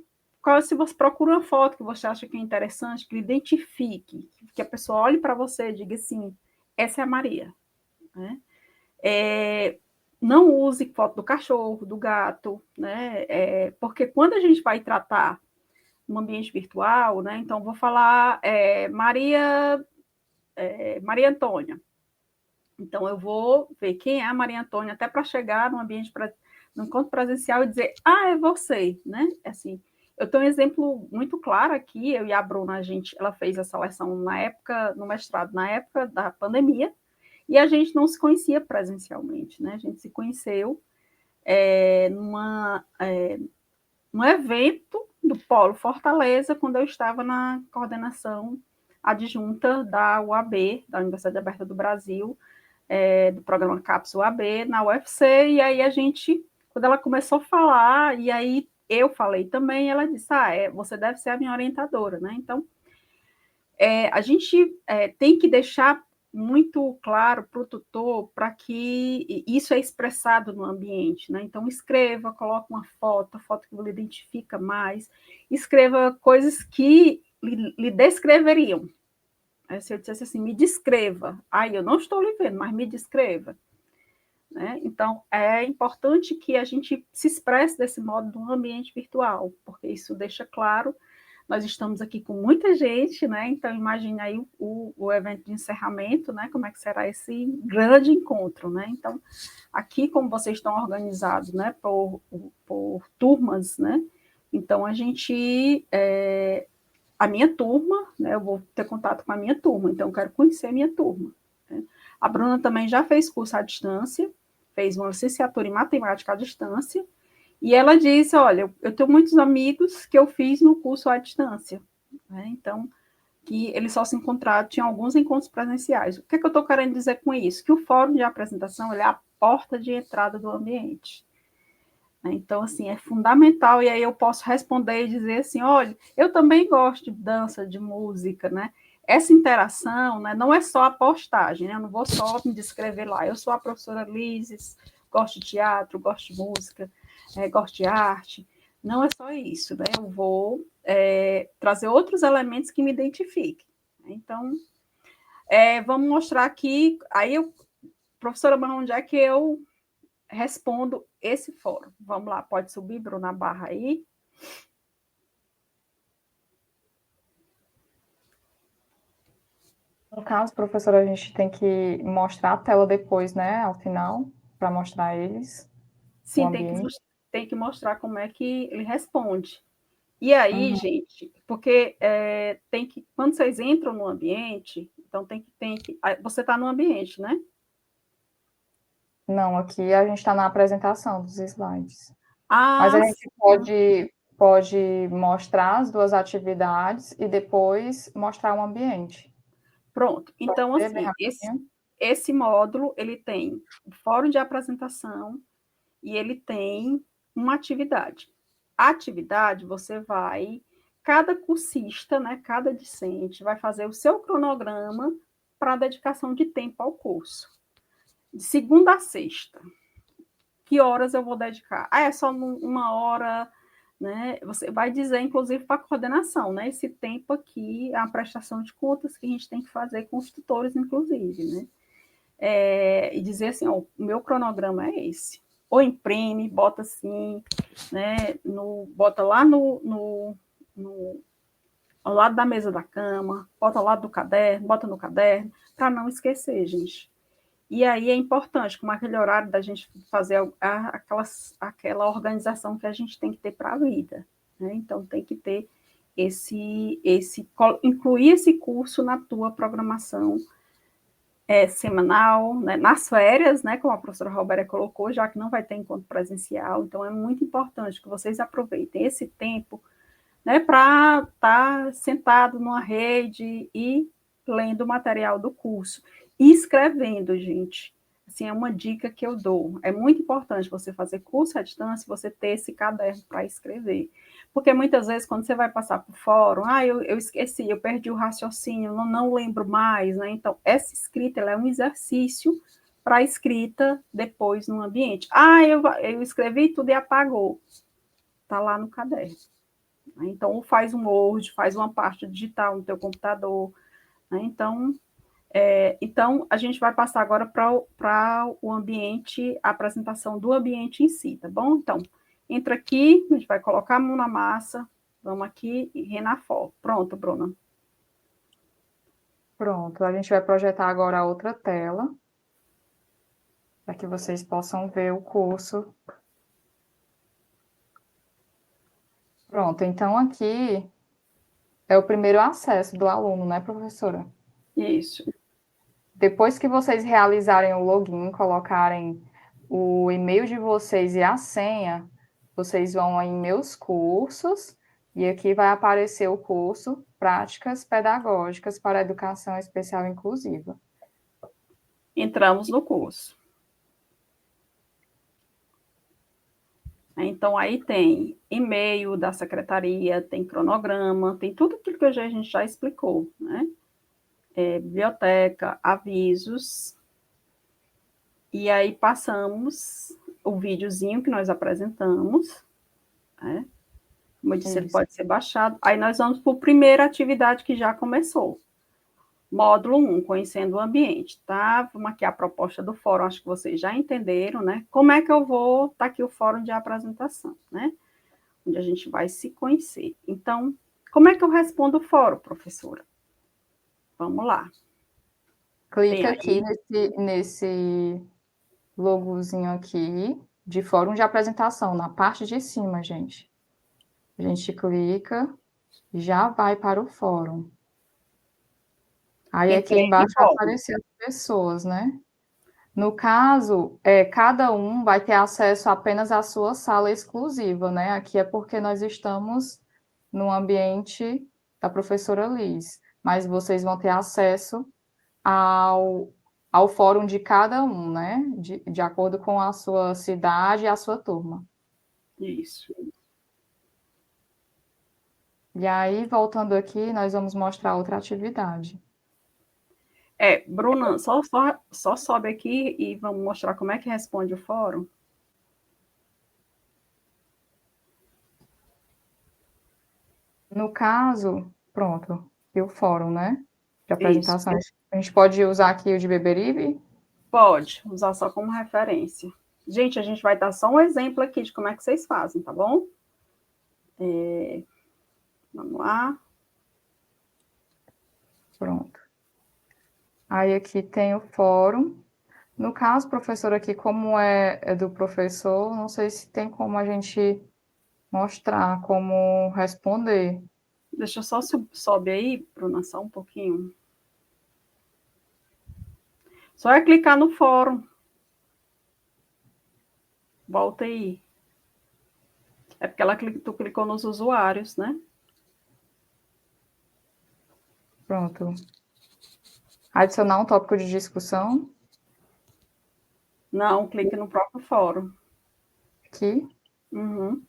Speaker 3: se você procura uma foto que você acha que é interessante, que identifique, que a pessoa olhe para você e diga assim, essa é a Maria, né? Não use foto do cachorro, do gato, né? Porque quando a gente vai tratar um ambiente virtual, né? Então, vou falar Maria Antônia. Então, eu vou ver quem é a Maria Antônia, até para chegar no encontro presencial e dizer, é você, né? Assim, eu tenho um exemplo muito claro aqui, eu e a Bruna, ela fez a seleção no mestrado, na época da pandemia, e a gente não se conhecia presencialmente, né? A gente se conheceu num evento do Polo Fortaleza, quando eu estava na coordenação adjunta da UAB, da Universidade Aberta do Brasil, do programa CAPES UAB, na UFC, e aí quando ela começou a falar, e aí eu falei também, ela disse, você deve ser a minha orientadora, né? Então, a gente tem que deixar muito claro para o tutor, para que isso é expressado no ambiente, né? Então, escreva, coloque uma foto, a foto que você identifica mais, escreva coisas que lhe descreveriam. Se eu dissesse assim, me descreva, eu não estou lhe vendo, mas me descreva. Né? Então, é importante que a gente se expresse desse modo no ambiente virtual, porque isso deixa claro, nós estamos aqui com muita gente, né? Então imagine aí o evento de encerramento, né? Como é que será esse grande encontro, né? Então, aqui, como vocês estão organizados, né? Por turmas, né? Então, a minha turma, né? Eu vou ter contato com a minha turma, então eu quero conhecer a minha turma. Né? A Bruna também já fez curso à distância, fez uma licenciatura em matemática à distância, e ela disse, olha, eu tenho muitos amigos que eu fiz no curso à distância, né? Então, que ele só se encontrava, tinha alguns encontros presenciais. O que é que eu estou querendo dizer com isso? Que o fórum de apresentação ele é a porta de entrada do ambiente. Então, assim, é fundamental, e aí eu posso responder e dizer assim, olha, eu também gosto de dança, de música, né? Essa interação, né, não é só a postagem, né? Eu não vou só me descrever lá. Eu sou a professora Lises, gosto de teatro, gosto de música, gosto de arte. Não é só isso, né? Eu vou trazer outros elementos que me identifiquem. Então, vamos mostrar aqui, aí professora Marrom, onde é que eu respondo esse fórum? Vamos lá, pode subir, Bruna, a barra aí.
Speaker 2: No caso, professora, a gente tem que mostrar a tela depois, né, ao final, para mostrar eles,
Speaker 3: Sim,
Speaker 2: o ambiente.
Speaker 3: tem que mostrar como é que ele responde. E aí, gente, porque quando vocês entram no ambiente, então tem que você está no ambiente, né?
Speaker 2: Não, aqui a gente está na apresentação dos slides.
Speaker 3: Ah,
Speaker 2: Mas a gente pode mostrar as duas atividades e depois mostrar o ambiente.
Speaker 3: Pronto. Então,
Speaker 2: Pode ser bem
Speaker 3: assim,
Speaker 2: rapidinho?
Speaker 3: esse módulo, ele tem o fórum de apresentação e ele tem uma atividade. A atividade, cada cursista, né, cada discente vai fazer o seu cronograma para a dedicação de tempo ao curso. De segunda a sexta. Que horas eu vou dedicar? É só uma hora, né? Você vai dizer, inclusive, para a coordenação, né? Esse tempo aqui é a prestação de contas que a gente tem que fazer com os tutores, inclusive, né? E dizer assim, ó, o meu cronograma é esse. Ou imprime, bota assim, né? Bota lá ao lado da mesa da cama, bota ao lado do caderno, bota no caderno, para não esquecer, gente. E aí é importante, como aquele horário da gente fazer aquela organização que a gente tem que ter para a vida. Né? Então, tem que ter incluir esse curso na tua programação semanal, né? Nas férias, né? Como a professora Roberta colocou, já que não vai ter encontro presencial. Então, é muito importante que vocês aproveitem esse tempo, né, para estar sentado numa rede e lendo o material do curso. E escrevendo, gente. Assim, é uma dica que eu dou. É muito importante você fazer curso à distância, você ter esse caderno para escrever. Porque muitas vezes, quando você vai passar por fórum, eu esqueci, eu perdi o raciocínio, não lembro mais, né? Então, essa escrita ela é um exercício para a escrita depois no ambiente. Eu escrevi tudo e apagou. Está lá no caderno. Então, faz um Word, faz uma pasta digital no teu computador. Né? Então, a gente vai passar agora para o ambiente, a apresentação do ambiente em si, tá bom? Então, entra aqui, a gente vai colocar a mão na massa, vamos aqui e Renafor. Pronto, Bruna.
Speaker 2: Pronto, a gente vai projetar agora a outra tela, para que vocês possam ver o curso. Pronto, então aqui é o primeiro acesso do aluno, né, professora?
Speaker 3: Isso.
Speaker 2: Depois que vocês realizarem o login, colocarem o e-mail de vocês e a senha, vocês vão em Meus Cursos, e aqui vai aparecer o curso Práticas Pedagógicas para a Educação Especial Inclusiva.
Speaker 3: Entramos no curso. Então, aí tem e-mail da secretaria, tem cronograma, tem tudo aquilo que a gente já explicou, né? Biblioteca, avisos, e aí passamos o videozinho que nós apresentamos, né? Como eu disse, ele pode ser baixado. Aí nós vamos para a primeira atividade que já começou. Módulo 1, conhecendo o ambiente, tá? Vamos aqui a proposta do fórum, acho que vocês já entenderam, né? Como é que eu vou... Tá aqui o fórum de apresentação, né? Onde a gente vai se conhecer. Então, como é que eu respondo o fórum, professora? Vamos lá.
Speaker 2: Clica aqui nesse logozinho aqui, de fórum de apresentação, na parte de cima, gente. A gente clica, já vai para o fórum. Aí aqui embaixo vai aparecer as pessoas, né? No caso, cada um vai ter acesso apenas à sua sala exclusiva, né? Aqui é porque nós estamos no ambiente da professora Liz. mas vocês vão ter acesso ao fórum de cada um, né? De acordo com a sua cidade e a sua turma.
Speaker 3: Isso.
Speaker 2: E aí, voltando aqui, nós vamos mostrar outra atividade.
Speaker 3: Bruna, só sobe aqui e vamos mostrar como é que responde o fórum.
Speaker 2: No caso, pronto, e o fórum, né? De apresentação.
Speaker 3: Isso.
Speaker 2: A gente pode usar aqui o de Beberibe?
Speaker 3: Pode, usar só como referência. Gente, a gente vai dar só um exemplo aqui de como é que vocês fazem, tá bom? Vamos lá.
Speaker 2: Pronto. Aí aqui tem o fórum. No caso, professor, aqui, como é do professor, não sei se tem como a gente mostrar como responder.
Speaker 3: Deixa eu só sobe aí, Bruna, só um pouquinho. Só é clicar no fórum. Volta aí. É porque tu clicou nos usuários, né?
Speaker 2: Pronto. Adicionar um tópico de discussão.
Speaker 3: Não, clique no próprio fórum.
Speaker 2: Aqui.
Speaker 3: Uhum.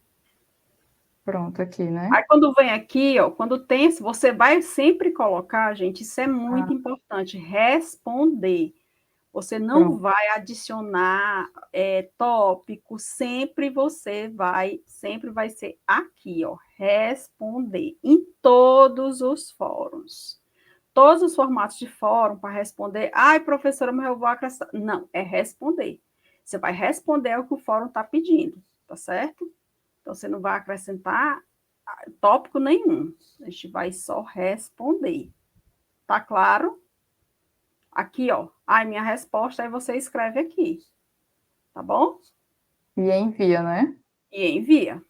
Speaker 2: Pronto, aqui, né?
Speaker 3: Aí, quando vem aqui, ó, quando tem, você vai sempre colocar, gente, isso é muito importante, responder. Você não
Speaker 2: Pronto.
Speaker 3: vai adicionar tópico, sempre vai ser aqui, ó, responder, em todos os fóruns. Todos os formatos de fórum para responder. Ai, professora, mas eu vou acrescentar. Não, é responder. Você vai responder o que o fórum está pedindo, tá certo? Então, você não vai acrescentar tópico nenhum. A gente vai só responder. Tá claro? Aqui, ó. Ai, minha resposta, aí você escreve aqui. Tá bom?
Speaker 2: E envia, né?
Speaker 3: E envia.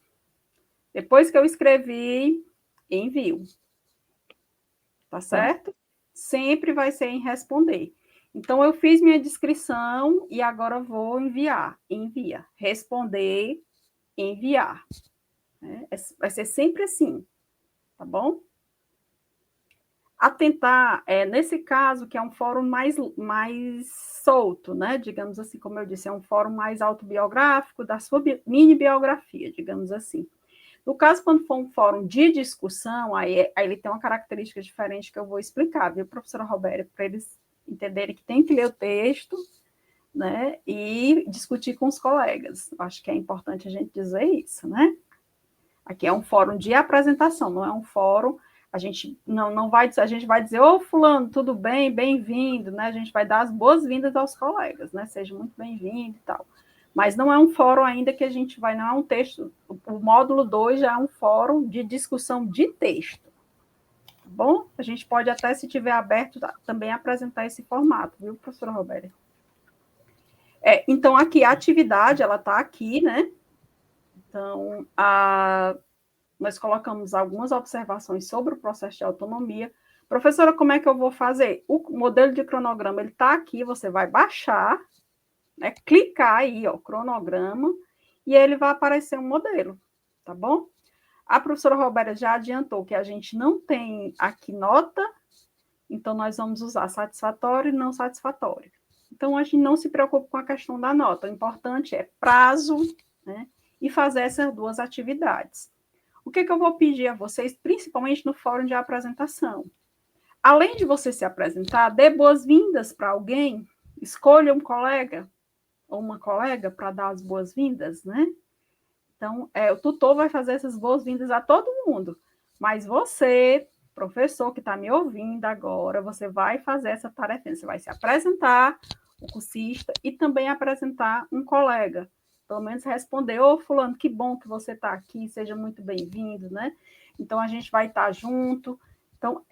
Speaker 3: Depois que eu escrevi, envio. Tá certo? Sempre vai ser em responder. Então, eu fiz minha descrição e agora vou enviar. Envia. Responder, enviar. Vai ser sempre assim. Tá bom? Atentar, nesse caso, que é um fórum mais solto, né? Digamos assim, como eu disse, é um fórum mais autobiográfico, da sua mini biografia, digamos assim. No caso, quando for um fórum de discussão, aí ele tem uma característica diferente que eu vou explicar, viu, professora Roberta, para eles entenderem que tem que ler o texto, né? E discutir com os colegas. Acho que é importante a gente dizer isso, né? Aqui é um fórum de apresentação, não é um fórum. A gente a gente vai dizer, ô fulano, tudo bem, bem-vindo, né? A gente vai dar as boas-vindas aos colegas, né? Seja muito bem-vindo e tal. Mas não é um fórum ainda que a gente vai, não é um texto. O módulo 2 já é um fórum de discussão de texto. Tá bom? A gente pode até, se tiver aberto, também apresentar esse formato, viu, professora Roberta? Então, aqui a atividade, ela está aqui, né? Então, nós colocamos algumas observações sobre o processo de autonomia. Professora, como é que eu vou fazer? O modelo de cronograma, ele está aqui, você vai baixar, né, clicar aí, ó, cronograma, e ele vai aparecer um modelo, tá bom? A professora Roberta já adiantou que a gente não tem aqui nota, então nós vamos usar satisfatório e não satisfatório. Então, a gente não se preocupa com a questão da nota, o importante é prazo, né, e fazer essas duas atividades. O que eu vou pedir a vocês, principalmente no fórum de apresentação? Além de você se apresentar, dê boas-vindas para alguém, escolha um colega ou uma colega para dar as boas-vindas, né? Então, o tutor vai fazer essas boas-vindas a todo mundo, mas você, professor que está me ouvindo agora, você vai fazer essa tarefa, você vai se apresentar, o cursista, e também apresentar um colega, pelo menos responder, ô fulano, que bom que você está aqui, seja muito bem-vindo, né? Então, a gente vai estar junto. Então,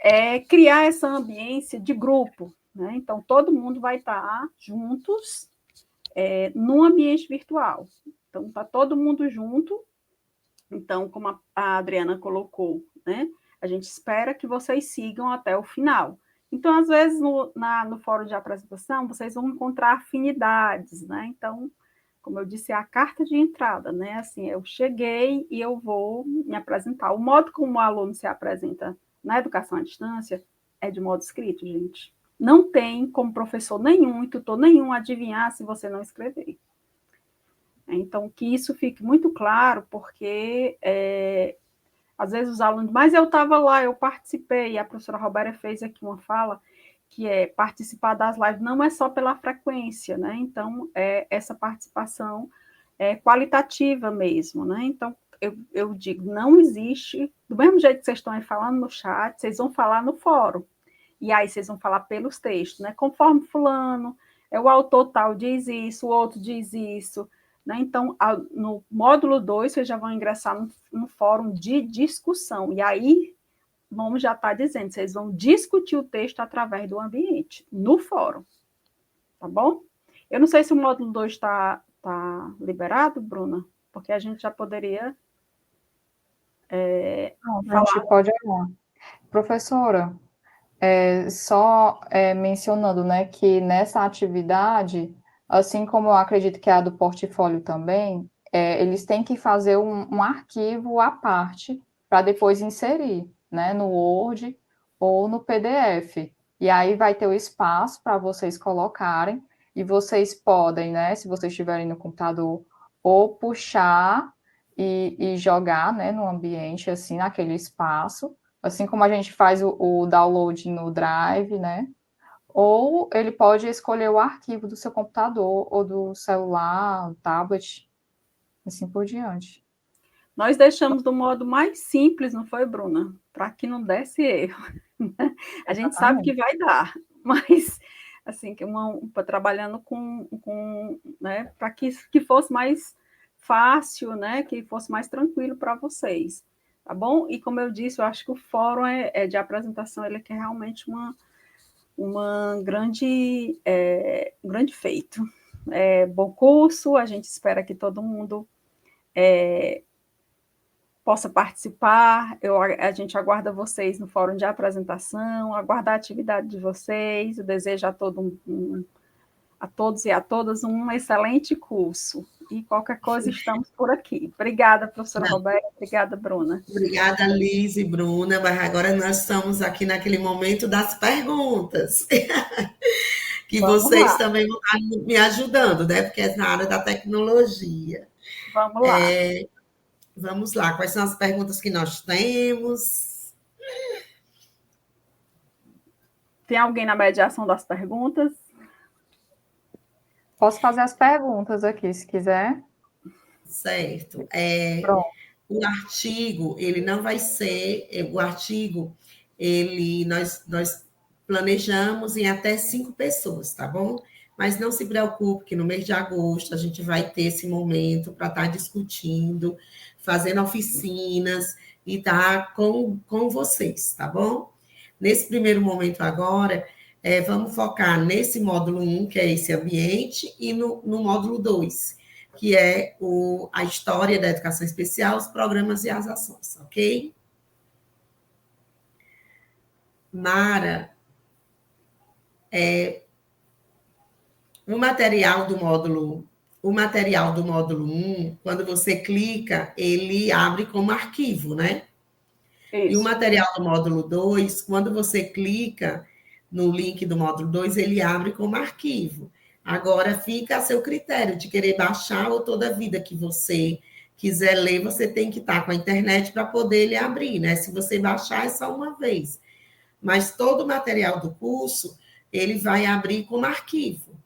Speaker 3: criar essa ambiência de grupo, né? Então, todo mundo vai estar juntos num ambiente virtual. Então, está todo mundo junto. Então, como a Adriana colocou, né? A gente espera que vocês sigam até o final. Então, às vezes, no fórum de apresentação, vocês vão encontrar afinidades, né? Então, como eu disse, é a carta de entrada, né? Assim, eu cheguei e eu vou me apresentar. O modo como o aluno se apresenta na educação à distância é de modo escrito, gente. Não tem como professor nenhum e tutor nenhum adivinhar se você não escrever. Então, que isso fique muito claro, porque às vezes os alunos, mas eu estava lá, eu participei, e a professora Roberta fez aqui uma fala, que é participar das lives não é só pela frequência, né? Então, essa participação é qualitativa mesmo, né? Então, eu digo, não existe, do mesmo jeito que vocês estão aí falando no chat, vocês vão falar no fórum, e aí vocês vão falar pelos textos, né? Conforme fulano, o autor tal diz isso, o outro diz isso, né? Então, no módulo 2, vocês já vão ingressar no fórum de discussão, e aí o nome já está dizendo, vocês vão discutir o texto através do ambiente, no fórum, tá bom? Eu não sei se o módulo 2 está liberado, Bruna, porque a gente já poderia
Speaker 2: A gente pode olhar. Professora, só mencionando, né, que nessa atividade, assim como eu acredito que é a do portfólio também, eles têm que fazer um arquivo à parte para depois inserir, né, no Word ou no PDF. E aí vai ter o espaço para vocês colocarem, e vocês podem, né, se vocês estiverem no computador, ou puxar e jogar, né, no ambiente, assim, naquele espaço, assim como a gente faz o download no Drive, né? Ou ele pode escolher o arquivo do seu computador, ou do celular, tablet, assim por diante.
Speaker 3: Nós deixamos do modo mais simples, não foi, Bruna? Para que não desse erro. A gente sabe que vai dar, mas assim, que trabalhando com né, para que fosse mais fácil, né, que fosse mais tranquilo para vocês, tá bom? E como eu disse, eu acho que o fórum de apresentação, ele é realmente um grande feito. Bom curso, a gente espera que todo mundo possa participar, a gente aguarda vocês no fórum de apresentação, aguarda a atividade de vocês, eu desejo a todos e a todas um excelente curso, e qualquer coisa estamos por aqui. Obrigada, professora Roberta, obrigada, Bruna.
Speaker 1: Obrigada, Liz e Bruna, mas agora nós estamos aqui naquele momento das perguntas, que
Speaker 3: Vamos
Speaker 1: vocês
Speaker 3: lá.
Speaker 1: também vão estar me ajudando, né, porque é na área da tecnologia.
Speaker 3: Vamos lá.
Speaker 1: Vamos lá, quais são as perguntas que nós temos?
Speaker 3: Tem alguém na mediação das perguntas?
Speaker 2: Posso fazer as perguntas aqui, se quiser.
Speaker 1: Certo.
Speaker 2: Pronto.
Speaker 1: O artigo, ele não vai ser... O artigo, nós planejamos em até 5 pessoas, tá bom? Mas não se preocupe que no mês de agosto a gente vai ter esse momento para estar discutindo, fazendo oficinas e estar com vocês, tá bom? Nesse primeiro momento agora, vamos focar nesse módulo 1, que é esse ambiente, e no módulo 2, que é a história da educação especial, os programas e as ações, ok? Mara, o material do módulo 1, quando você clica, ele abre como arquivo, né?
Speaker 3: Isso.
Speaker 1: E o material do módulo 2, quando você clica no link do módulo 2, ele abre como arquivo. Agora, fica a seu critério de querer baixar, ou toda vida que você quiser ler, você tem que estar com a internet para poder ele abrir, né? Se você baixar, é só uma vez. Mas todo o material do curso, ele vai abrir como arquivo.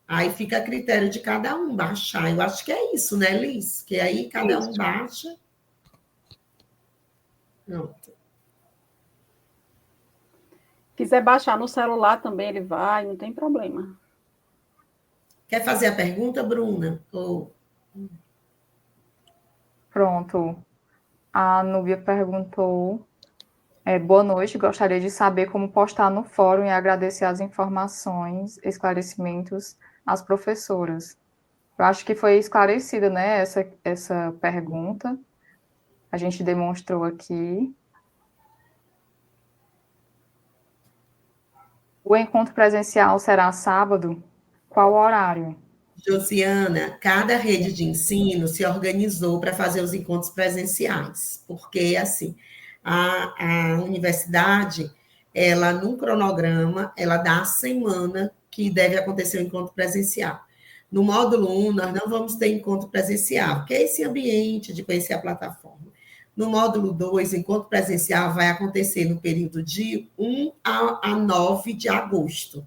Speaker 1: Aí fica a critério de cada um baixar. Eu acho que é isso, né, Liz? Que aí cada um baixa. Pronto.
Speaker 3: Quiser baixar no celular também, ele vai, não tem problema.
Speaker 1: Quer fazer a pergunta, Bruna?
Speaker 2: Pronto. A Núbia perguntou: boa noite, gostaria de saber como postar no fórum e agradecer as informações, esclarecimentos às professoras. Eu acho que foi esclarecida, né, essa pergunta. A gente demonstrou aqui. O encontro presencial será sábado? Qual horário?
Speaker 1: Josiana, cada rede de ensino se organizou para fazer os encontros presenciais, porque, assim, a universidade, ela, num cronograma, ela dá a semana que deve acontecer o encontro presencial. No módulo 1, nós não vamos ter encontro presencial, que é esse ambiente de conhecer a plataforma. No módulo 2, o encontro presencial vai acontecer no período de 1 a 9 de agosto.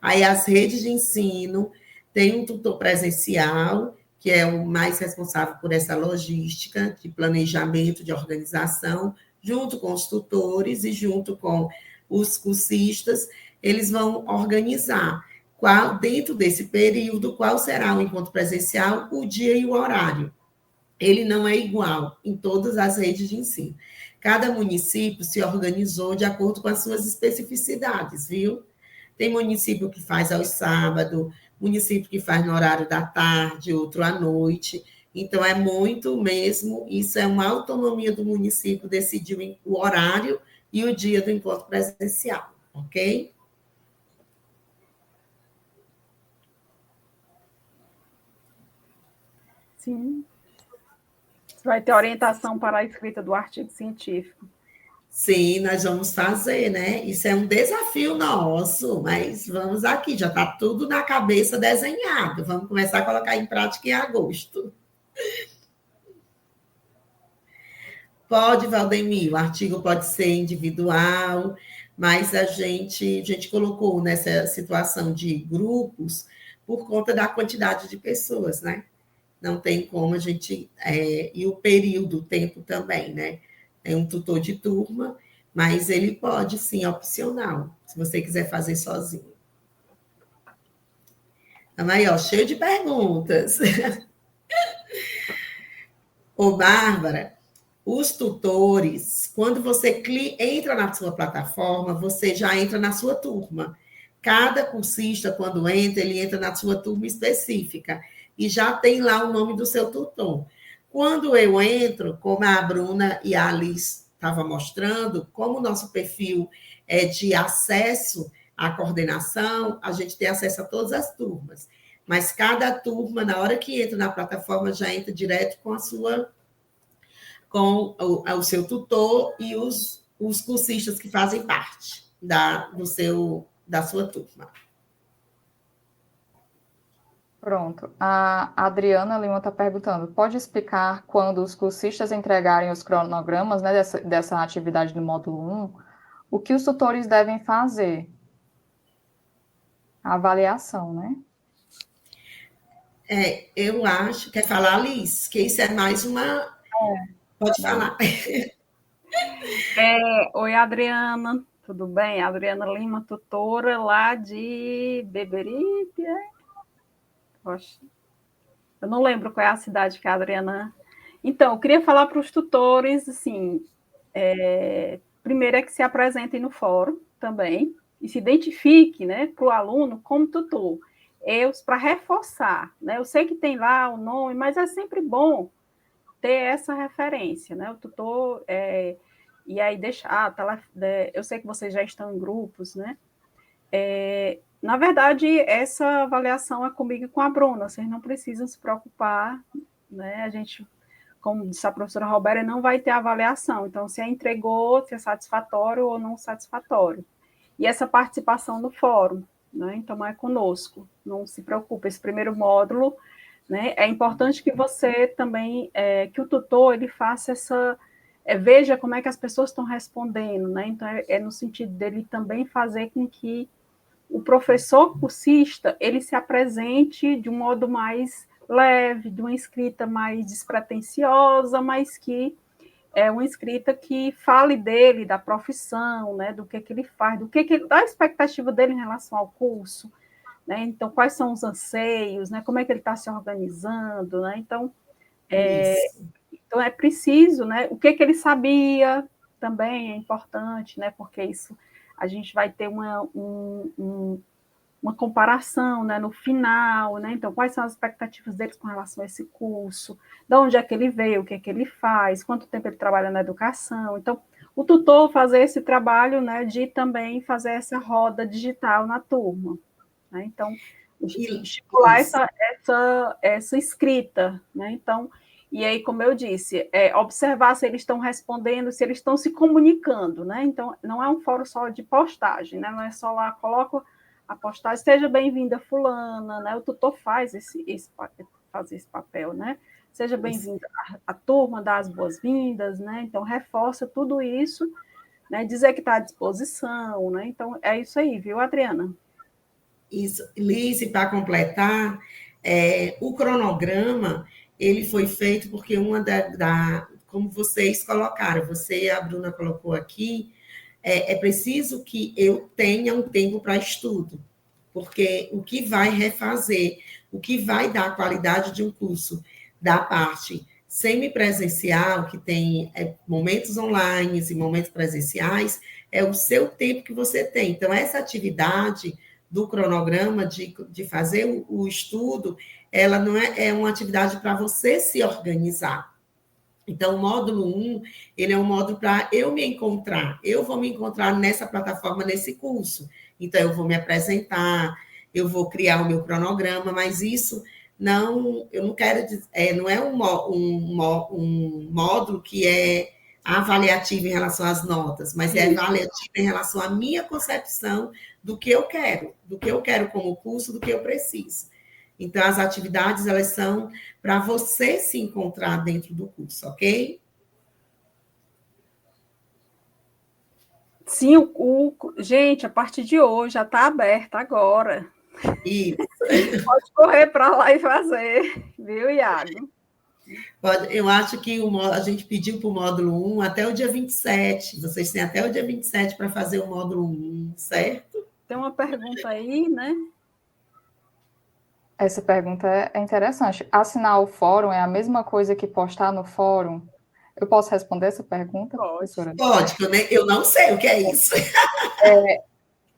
Speaker 1: Aí as redes de ensino têm um tutor presencial, que é o mais responsável por essa logística de planejamento, de organização, junto com os tutores e junto com os cursistas, eles vão organizar dentro desse período, qual será o encontro presencial, o dia e o horário. Ele não é igual em todas as redes de ensino. Cada município se organizou de acordo com as suas especificidades, viu? Tem município que faz aos sábados, município que faz no horário da tarde, outro à noite. Então, é muito mesmo, isso é uma autonomia do município decidir o horário e o dia do encontro presencial, ok?
Speaker 3: Sim. Vai ter orientação para a escrita do artigo científico.
Speaker 1: Sim, nós vamos fazer, né? Isso é um desafio nosso, mas vamos aqui, já está tudo na cabeça desenhado. Vamos começar a colocar em prática em agosto. Pode, Valdemir, o artigo pode ser individual, mas a gente colocou nessa situação de grupos por conta da quantidade de pessoas, né? Não tem como a gente... e o período, o tempo também, né? É um tutor de turma, mas ele pode, sim, opcional, se você quiser fazer sozinho. Então, aí, ó, cheio de perguntas. Ô, Bárbara, os tutores, quando você entra na sua plataforma, você já entra na sua turma. Cada cursista, quando entra, ele entra na sua turma específica e já tem lá o nome do seu tutor. Quando eu entro, como a Bruna e a Alice estavam mostrando, como o nosso perfil é de acesso à coordenação, a gente tem acesso a todas as turmas. Mas cada turma, na hora que entra na plataforma, já entra direto com o seu tutor e os cursistas que fazem parte da sua turma.
Speaker 2: Pronto. A Adriana Lima está perguntando, pode explicar quando os cursistas entregarem os cronogramas, né, dessa atividade do módulo 1, o que os tutores devem fazer? A avaliação, né?
Speaker 1: Eu acho... Quer falar, Alice? Que isso é mais uma... Pode falar.
Speaker 3: Oi, Adriana, tudo bem? Adriana Lima, tutora lá de Beberibe. Eu não lembro qual é a cidade que a Adriana... Então, eu queria falar para os tutores, assim, primeiro é que se apresentem no fórum também, e se identifique, né, para o aluno como tutor. Para reforçar, né? Eu sei que tem lá o nome, mas é sempre bom ter essa referência, né? O tutor... e aí deixar... eu sei que vocês já estão em grupos, né? Na verdade, essa avaliação é comigo e com a Bruna, vocês não precisam se preocupar, né? A gente, como disse a professora Roberta, não vai ter avaliação, então se entregou, se é satisfatório ou não satisfatório. E essa participação no fórum, né? Então é conosco, não se preocupe, esse primeiro módulo, né? É importante que você também, que o tutor, ele faça veja como é que as pessoas estão respondendo, né? Então é no sentido dele também fazer com que o professor cursista, ele se apresente de um modo mais leve, de uma escrita mais despretensiosa, mas que é uma escrita que fale dele, da profissão, né, do que ele faz, da expectativa dele em relação ao curso, né, então quais são os anseios, né, como é que ele está se organizando, né, então é preciso, né, o que ele sabia também é importante, né, porque isso a gente vai ter uma comparação, né, no final, né, então quais são as expectativas deles com relação a esse curso, de onde é que ele veio, o que é que ele faz, quanto tempo ele trabalha na educação, então o tutor fazer esse trabalho, né, de também fazer essa roda digital na turma, né, então estimular essa escrita, né, então, E aí, como eu disse, observar se eles estão respondendo, se eles estão se comunicando, né? Então, não é um fórum só de postagem, né? Não é só lá, coloco a postagem, seja bem-vinda fulana, né? O tutor faz esse papel, né? Seja bem-vinda a turma, dá as boas-vindas, né? Então, reforça tudo isso, né? Dizer que está à disposição, né? Então, é isso aí, viu, Adriana?
Speaker 1: Isso, Liz, para completar, o cronograma, ele foi feito porque como vocês colocaram, você e a Bruna colocou aqui, é preciso que eu tenha um tempo para estudo, porque o que vai refazer, o que vai dar a qualidade de um curso da parte semipresencial, que tem momentos online e momentos presenciais, é o seu tempo que você tem. Então, essa atividade do cronograma, de fazer o estudo, ela não é uma atividade para você se organizar. Então, o módulo 1, ele é um módulo para eu me encontrar. Eu vou me encontrar nessa plataforma, nesse curso. Então, eu vou me apresentar, eu vou criar o meu cronograma, mas isso não, eu não quero dizer, não é um módulo que é avaliativo em relação às notas, mas é avaliativo em relação à minha concepção do que eu quero como curso, do que eu preciso. Então, as atividades, elas são para você se encontrar dentro do curso, ok?
Speaker 3: Sim, gente, a partir de hoje já está aberta agora.
Speaker 1: Isso.
Speaker 3: Pode correr para lá e fazer, viu, Iago?
Speaker 1: Eu acho que a gente pediu para o módulo 1 até o dia 27. Vocês têm até o dia 27 para fazer o módulo 1, certo?
Speaker 3: Tem uma pergunta aí, né?
Speaker 2: Essa pergunta é interessante. Assinar o fórum é a mesma coisa que postar no fórum? Eu posso responder essa pergunta, professora?
Speaker 1: Pode, eu não sei o que é isso.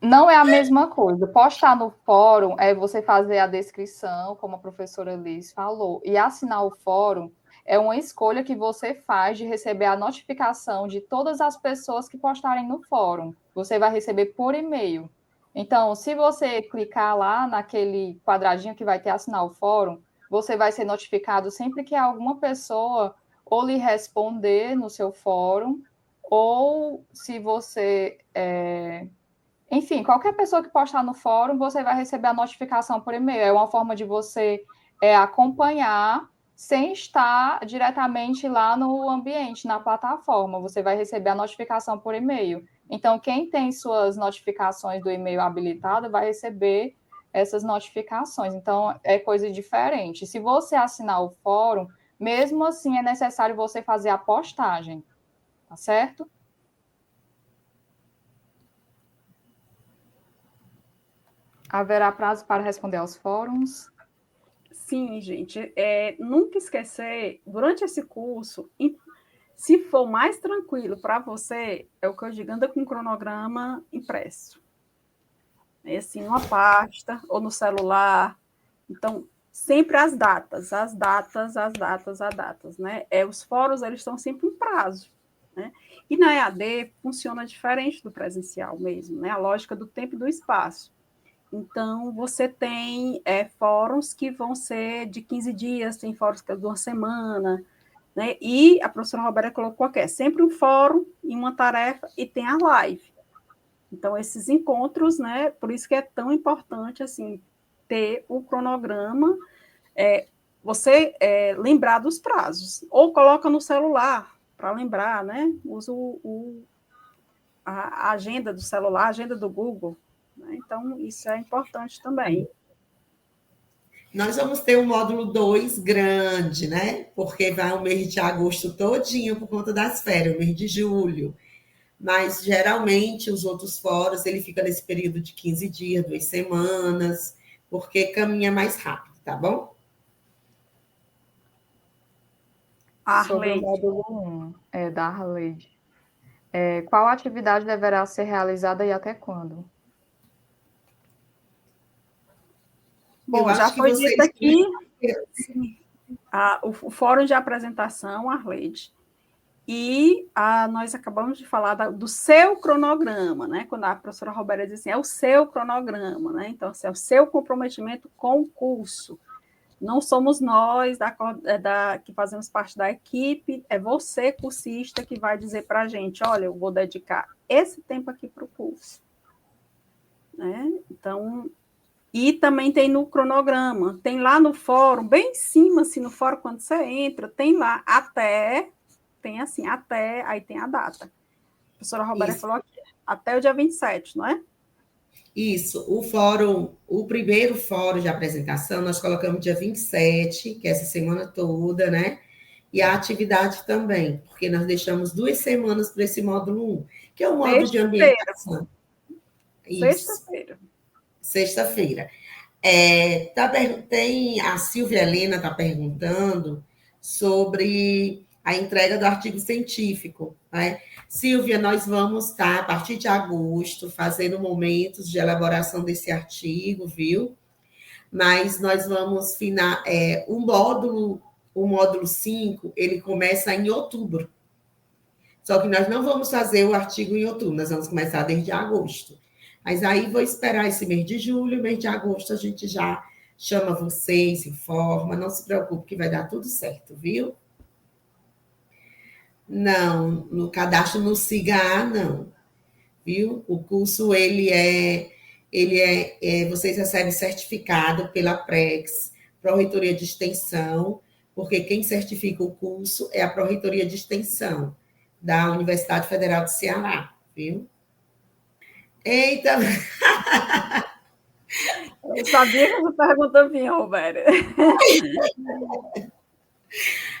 Speaker 2: Não é a mesma coisa. Postar no fórum é você fazer a descrição, como a professora Liz falou, e assinar o fórum é uma escolha que você faz de receber a notificação de todas as pessoas que postarem no fórum. Você vai receber por e-mail. Então, se você clicar lá naquele quadradinho que vai ter assinar o fórum, você vai ser notificado sempre que alguma pessoa ou lhe responder no seu fórum, ou se você... Enfim, qualquer pessoa que postar no fórum, você vai receber a notificação por e-mail. É uma forma de você acompanhar sem estar diretamente lá no ambiente, na plataforma. Você vai receber a notificação por e-mail. Então, quem tem suas notificações do e-mail habilitado vai receber essas notificações. Então, é coisa diferente. Se você assinar o fórum, mesmo assim, é necessário você fazer a postagem, tá certo? Haverá prazo para responder aos fóruns?
Speaker 3: Sim, gente. Nunca esquecer, durante esse curso, se for mais tranquilo para você, é o que eu digo, anda com um cronograma impresso. Assim, numa pasta ou no celular. Então, sempre as datas, né? Os fóruns, eles estão sempre em prazo, né? E na EAD funciona diferente do presencial mesmo, né? A lógica do tempo e do espaço. Então, você tem fóruns que vão ser de 15 dias, tem fóruns que é de uma semana, né? E a professora Roberta colocou aqui, sempre um fórum e uma tarefa, e tem a live. Então, esses encontros, né? Por isso que é tão importante, assim, ter o cronograma, você lembrar dos prazos. Ou coloca no celular, para lembrar, né? Usa a agenda do celular, a agenda do Google. Então, isso é importante também.
Speaker 1: Nós vamos ter um módulo 2 grande, né? Porque vai o mês de agosto todinho por conta das férias, o mês de julho. Mas, geralmente, os outros fóruns, ele fica nesse período de 15 dias, 2 semanas, porque caminha mais rápido, tá bom?
Speaker 2: Sobre o módulo 1, da Arleide. Qual atividade deverá ser realizada e até quando?
Speaker 3: Bom, já foi dito aqui o fórum de apresentação, Arleide, e nós acabamos de falar do seu cronograma, né? Quando a professora Roberta diz assim, é o seu cronograma, né? Então, assim, é o seu comprometimento com o curso. Não somos nós que fazemos parte da equipe, é você, cursista, que vai dizer para a gente, olha, eu vou dedicar esse tempo aqui para o curso. Né? Então, e também tem no cronograma, tem lá no fórum, bem em cima, assim, no fórum, quando você entra, tem lá tem assim, aí tem a data. A professora Roberta falou aqui, até o dia 27, não é?
Speaker 1: Isso, o primeiro fórum de apresentação, nós colocamos dia 27, que é essa semana toda, né? E a atividade também, porque nós deixamos 2 semanas para esse módulo 1, que é o módulo de ambientação.
Speaker 3: Sexta-feira.
Speaker 1: Sexta-feira. Tem a Silvia Helena está perguntando sobre a entrega do artigo científico. Né? Silvia, nós vamos estar, a partir de agosto, fazendo momentos de elaboração desse artigo, viu? Mas nós vamos o módulo 5, ele começa em outubro. Só que nós não vamos fazer o artigo em outubro, nós vamos começar desde agosto. Mas aí vou esperar esse mês de julho, mês de agosto a gente já chama vocês, informa, não se preocupe que vai dar tudo certo, viu? Não, no cadastro no SIGA, não, viu? O curso, vocês recebem certificado pela PREX, Pró-Reitoria de Extensão, porque quem certifica o curso é a Pró-Reitoria de Extensão da Universidade Federal do Ceará, viu? Eita!
Speaker 3: Eu sabia que essa pergunta vinha, Roberta.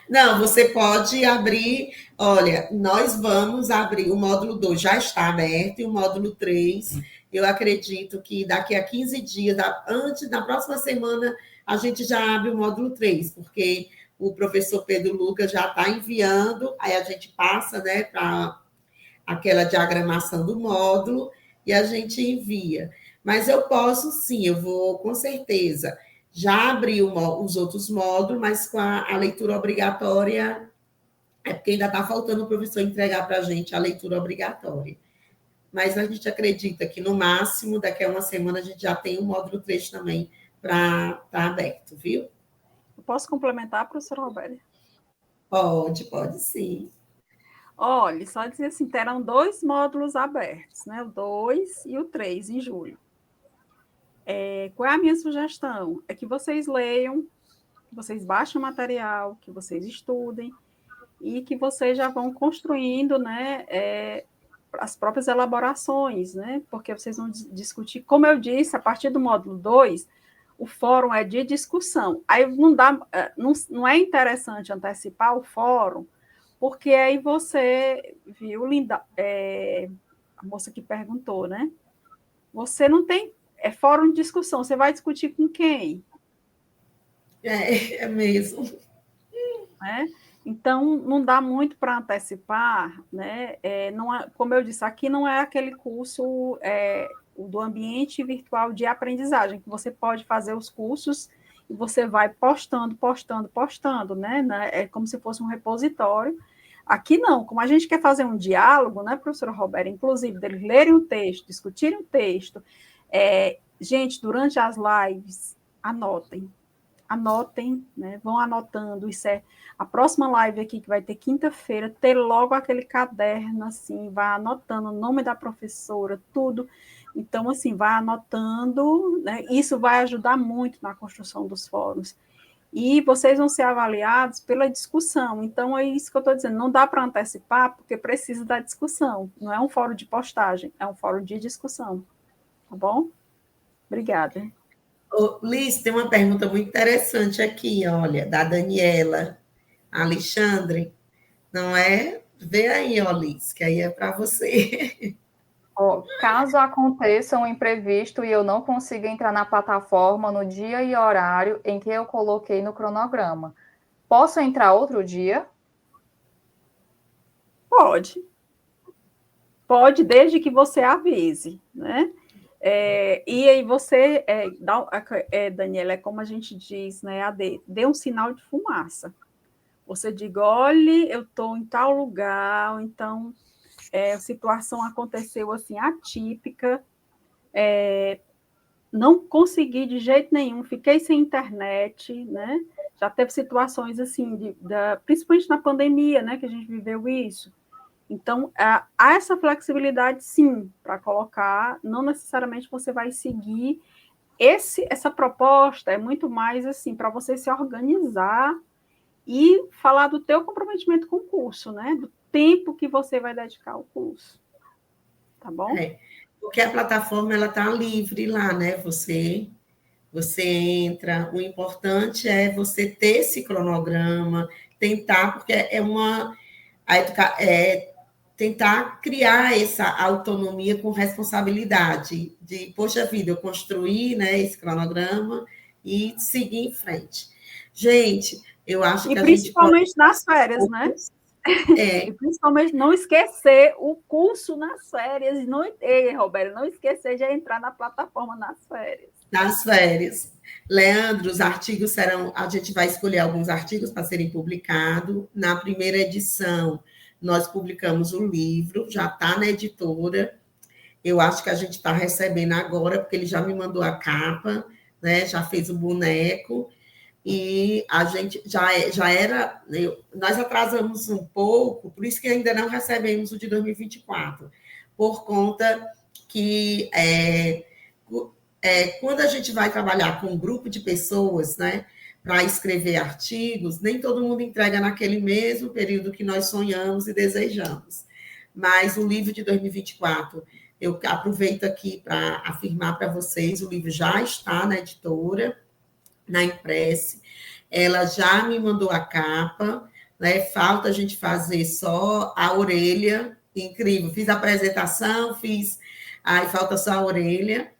Speaker 1: Não, você pode abrir. Olha, nós vamos abrir. O módulo 2 já está aberto e o módulo 3, eu acredito que daqui a 15 dias, na próxima semana, a gente já abre o módulo 3, porque o professor Pedro Lucas já está enviando, aí a gente passa, né, para aquela diagramação do módulo e a gente envia. Mas eu posso sim, eu vou com certeza já abri os outros módulos, mas com a leitura obrigatória, é porque ainda está faltando o professor entregar para a gente a leitura obrigatória. Mas a gente acredita que, no máximo, daqui a uma semana, a gente já tem o módulo 3 também para estar aberto, viu?
Speaker 3: Eu posso complementar, professora Roberta?
Speaker 1: Pode sim.
Speaker 3: Olha, só dizer assim, terão 2 módulos abertos, né? O 2 e o 3, em julho. Qual é a minha sugestão? É que vocês leiam, que vocês baixem o material, que vocês estudem e que vocês já vão construindo, né, as próprias elaborações, né? Porque vocês vão discutir, como eu disse, a partir do módulo 2, o fórum é de discussão. Aí não é interessante antecipar o fórum, porque aí você viu, Linda, a moça que perguntou, né? Você não tem fórum de discussão, você vai discutir com quem?
Speaker 1: É mesmo.
Speaker 3: Né? Então, não dá muito para antecipar, né? Não é, como eu disse, aqui não é aquele curso do ambiente virtual de aprendizagem, que você pode fazer os cursos e você vai postando, né? É como se fosse um repositório. Aqui não, como a gente quer fazer um diálogo, né, professora Roberta, inclusive, deles lerem o texto, discutirem o texto, gente, durante as lives, anotem, né? Vão anotando, isso a próxima live aqui, que vai ter quinta-feira, ter logo aquele caderno, assim, vai anotando o nome da professora, tudo, então, assim, vai anotando, né? Isso vai ajudar muito na construção dos fóruns, e vocês vão ser avaliados pela discussão, então é isso que eu estou dizendo, não dá para antecipar, porque precisa da discussão, não é um fórum de postagem, é um fórum de discussão, tá bom? Obrigada.
Speaker 1: Liz, tem uma pergunta muito interessante aqui, olha, da Daniela Alexandre, não é? Vê aí, ó, Liz, que aí é para você.
Speaker 2: Caso aconteça um imprevisto e eu não consiga entrar na plataforma no dia e horário em que eu coloquei no cronograma, posso entrar outro dia?
Speaker 3: Pode. Pode, desde que você avise, né? E aí você, Daniela, é como a gente diz, né, dê um sinal de fumaça. Você diga, olha, eu estou em tal lugar, então a situação aconteceu assim, atípica, não consegui de jeito nenhum, fiquei sem internet, né? Já teve situações assim, principalmente na pandemia, né, que a gente viveu isso. Então, há essa flexibilidade, sim, para colocar, não necessariamente você vai seguir essa proposta, é muito mais assim, para você se organizar e falar do teu comprometimento com o curso, né? Do tempo que você vai dedicar ao curso. Tá bom?
Speaker 1: Porque a plataforma ela tá livre lá, né? Você entra, o importante é você ter esse cronograma, tentar, porque tentar criar essa autonomia com responsabilidade de, poxa vida, eu construí, né, esse cronograma e seguir em frente. Gente, eu acho que a gente
Speaker 3: principalmente nas férias, né? E principalmente não esquecer o curso nas férias. Roberto, não esquecer de entrar na plataforma nas férias.
Speaker 1: Nas férias. Leandro, os artigos serão... A gente vai escolher alguns artigos para serem publicados. Na primeira edição, nós publicamos o livro, já está na editora. Eu acho que a gente está recebendo agora, porque ele já me mandou a capa, né? Já fez o boneco. E a gente já era... Nós atrasamos um pouco, por isso que ainda não recebemos o de 2024, por conta que... quando a gente vai trabalhar com um grupo de pessoas, né, para escrever artigos, nem todo mundo entrega naquele mesmo período que nós sonhamos e desejamos. Mas o livro de 2024, eu aproveito aqui para afirmar para vocês, o livro já está na editora, na Impresse, ela já me mandou a capa, né, falta a gente fazer só a orelha, incrível, fiz a apresentação, aí falta só a orelha,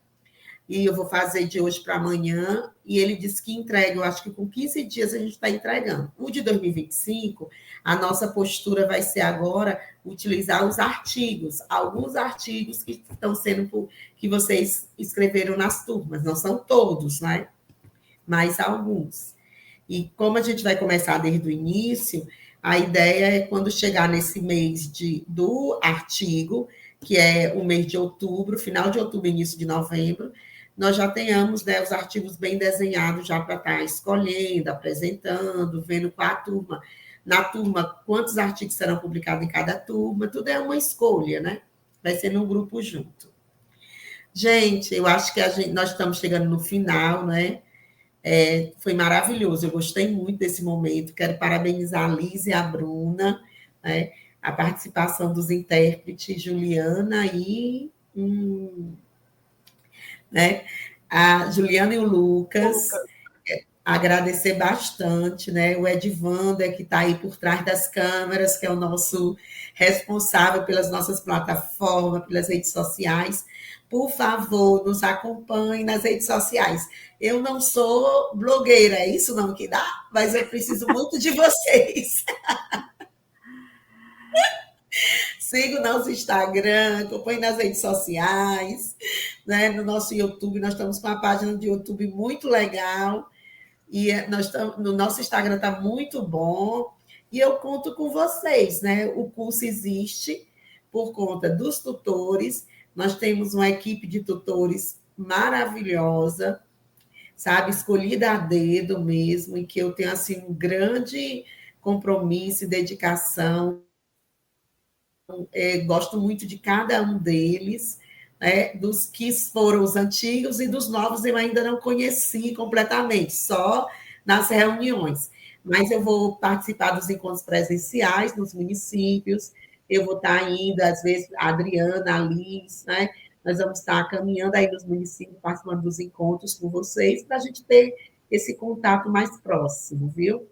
Speaker 1: e eu vou fazer de hoje para amanhã, e ele disse que entrega, eu acho que com 15 dias a gente está entregando. O de 2025, a nossa postura vai ser agora utilizar os artigos, alguns artigos que estão sendo, que vocês escreveram nas turmas, não são todos, né? Mas alguns. E como a gente vai começar desde o início, a ideia é quando chegar nesse mês do artigo, que é o mês de outubro, final de outubro, início de novembro, nós já tenhamos, né, os artigos bem desenhados já para estar escolhendo, apresentando, vendo com a turma. Na turma, quantos artigos serão publicados em cada turma, tudo é uma escolha, né? Vai ser num grupo junto. Gente, eu acho que nós estamos chegando no final, né? Foi maravilhoso, eu gostei muito desse momento, quero parabenizar a Liz e a Bruna, né? A participação dos intérpretes Juliana e... né? A Juliana e o Lucas, agradecer bastante, né? O Edvander, que está aí por trás das câmeras, que é o nosso responsável pelas nossas plataformas, pelas redes sociais. Por favor, nos acompanhe nas redes sociais. Eu não sou blogueira, é isso não que dá? Mas eu preciso muito de vocês. Siga o nosso Instagram, acompanhe nas redes sociais, né? No nosso YouTube, nós estamos com uma página de YouTube muito legal, e no nosso Instagram está muito bom, e eu conto com vocês, né? O curso existe por conta dos tutores, nós temos uma equipe de tutores maravilhosa, sabe? Escolhida a dedo mesmo, e que eu tenho, assim, um grande compromisso e dedicação. Gosto muito de cada um deles, né, dos que foram os antigos e dos novos eu ainda não conheci completamente, só nas reuniões. Mas eu vou participar dos encontros presenciais nos municípios, eu vou estar indo, às vezes, a Adriana, a Liz, né? Nós vamos estar caminhando aí nos municípios, participando dos encontros com vocês, para a gente ter esse contato mais próximo, viu?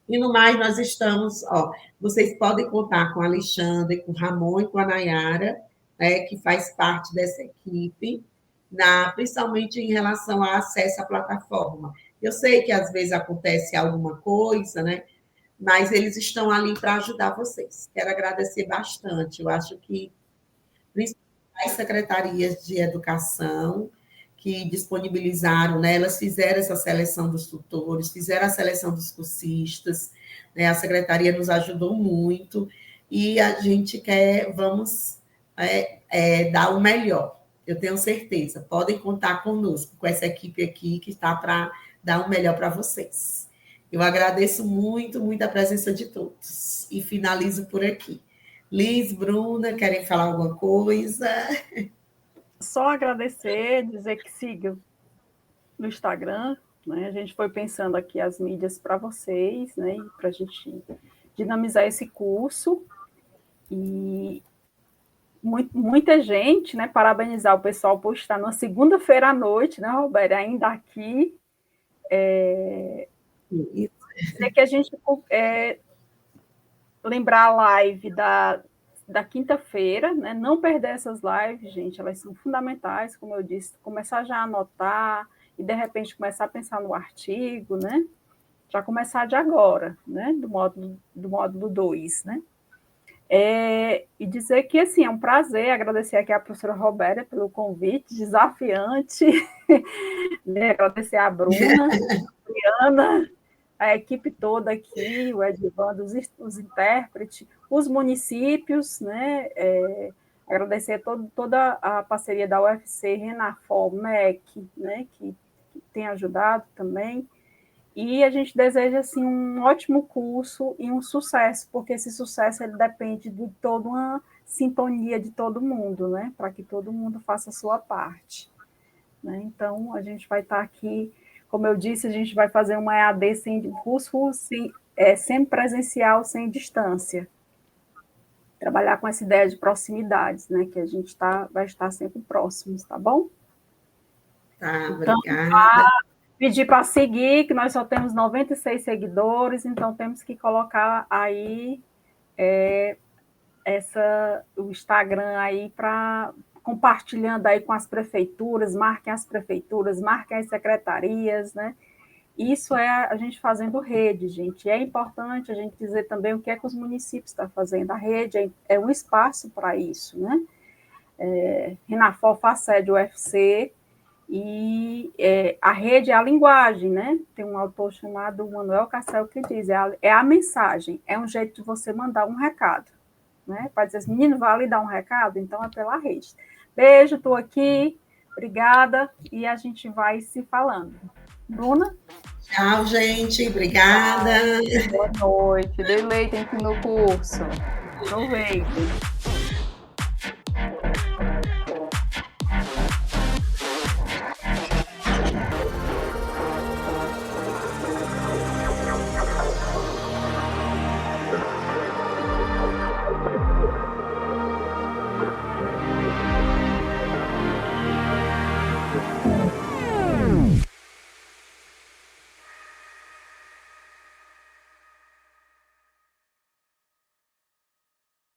Speaker 1: E no mais, nós estamos, vocês podem contar com o Alexandre, com o Ramon e com a Nayara, né, que faz parte dessa equipe, principalmente em relação ao acesso à plataforma. Eu sei que às vezes acontece alguma coisa, né, mas eles estão ali para ajudar vocês. Quero agradecer bastante. Eu acho que, principalmente as secretarias de educação, que disponibilizaram, né? Elas fizeram essa seleção dos tutores, fizeram a seleção dos cursistas, né? A secretaria nos ajudou muito, e a gente vamos dar o melhor, Eu tenho certeza. Podem contar conosco, com essa equipe aqui que está para dar o melhor para vocês. Eu agradeço muito, muito a presença de todos. E finalizo por aqui. Liz, Bruna, querem falar alguma coisa?
Speaker 3: Só agradecer, dizer que sigam no Instagram, né? A gente foi pensando aqui as mídias para vocês, né? Para a gente dinamizar esse curso. E muita gente, né? Parabenizar o pessoal por estar na segunda-feira à noite, né, Roberto? Ainda aqui. Dizer que a gente lembrar a live da quinta-feira, né? Não perder essas lives, gente, elas são fundamentais, como eu disse, começar já a anotar e, de repente, começar a pensar no artigo, né? Já começar de agora, né? Do módulo 2, né? E dizer que, assim, é um prazer agradecer aqui a professora Roberta pelo convite desafiante, né? Agradecer a Bruna, a Briana, a equipe toda aqui, o Edivando, os intérpretes, os municípios, né? Agradecer toda a parceria da UFC, Renafor, MEC, né? Que tem ajudado também. E a gente deseja, assim, um ótimo curso e um sucesso, porque esse sucesso ele depende de toda uma sintonia de todo mundo, né? Para que todo mundo faça a sua parte, né? Então, a gente vai estar aqui, como eu disse, a gente vai fazer uma EAD sem curso, sem presencial, sem distância. Trabalhar com essa ideia de proximidades, né? Que a gente vai estar sempre próximos, tá bom?
Speaker 1: Tá,
Speaker 3: então,
Speaker 1: obrigada.
Speaker 3: Pedir para seguir, que nós só temos 96 seguidores, então temos que colocar aí o Instagram aí para compartilhando aí com as prefeituras, marquem as prefeituras, marquem as secretarias, né? Isso é a gente fazendo rede, gente. E é importante a gente dizer também o que é que os municípios estão fazendo. A rede é um espaço para isso, né? Renafor faz sede UFC, e a rede é a linguagem, né? Tem um autor chamado Manuel Cassel que diz, é a mensagem, é um jeito de você mandar um recado, né? Para dizer, menino, vai ali dar um recado? Então é pela rede. Beijo, estou aqui, obrigada, e a gente vai se falando. Bruna?
Speaker 1: Tchau, gente, obrigada.
Speaker 2: Boa noite, dei leite no curso.
Speaker 3: Aproveite.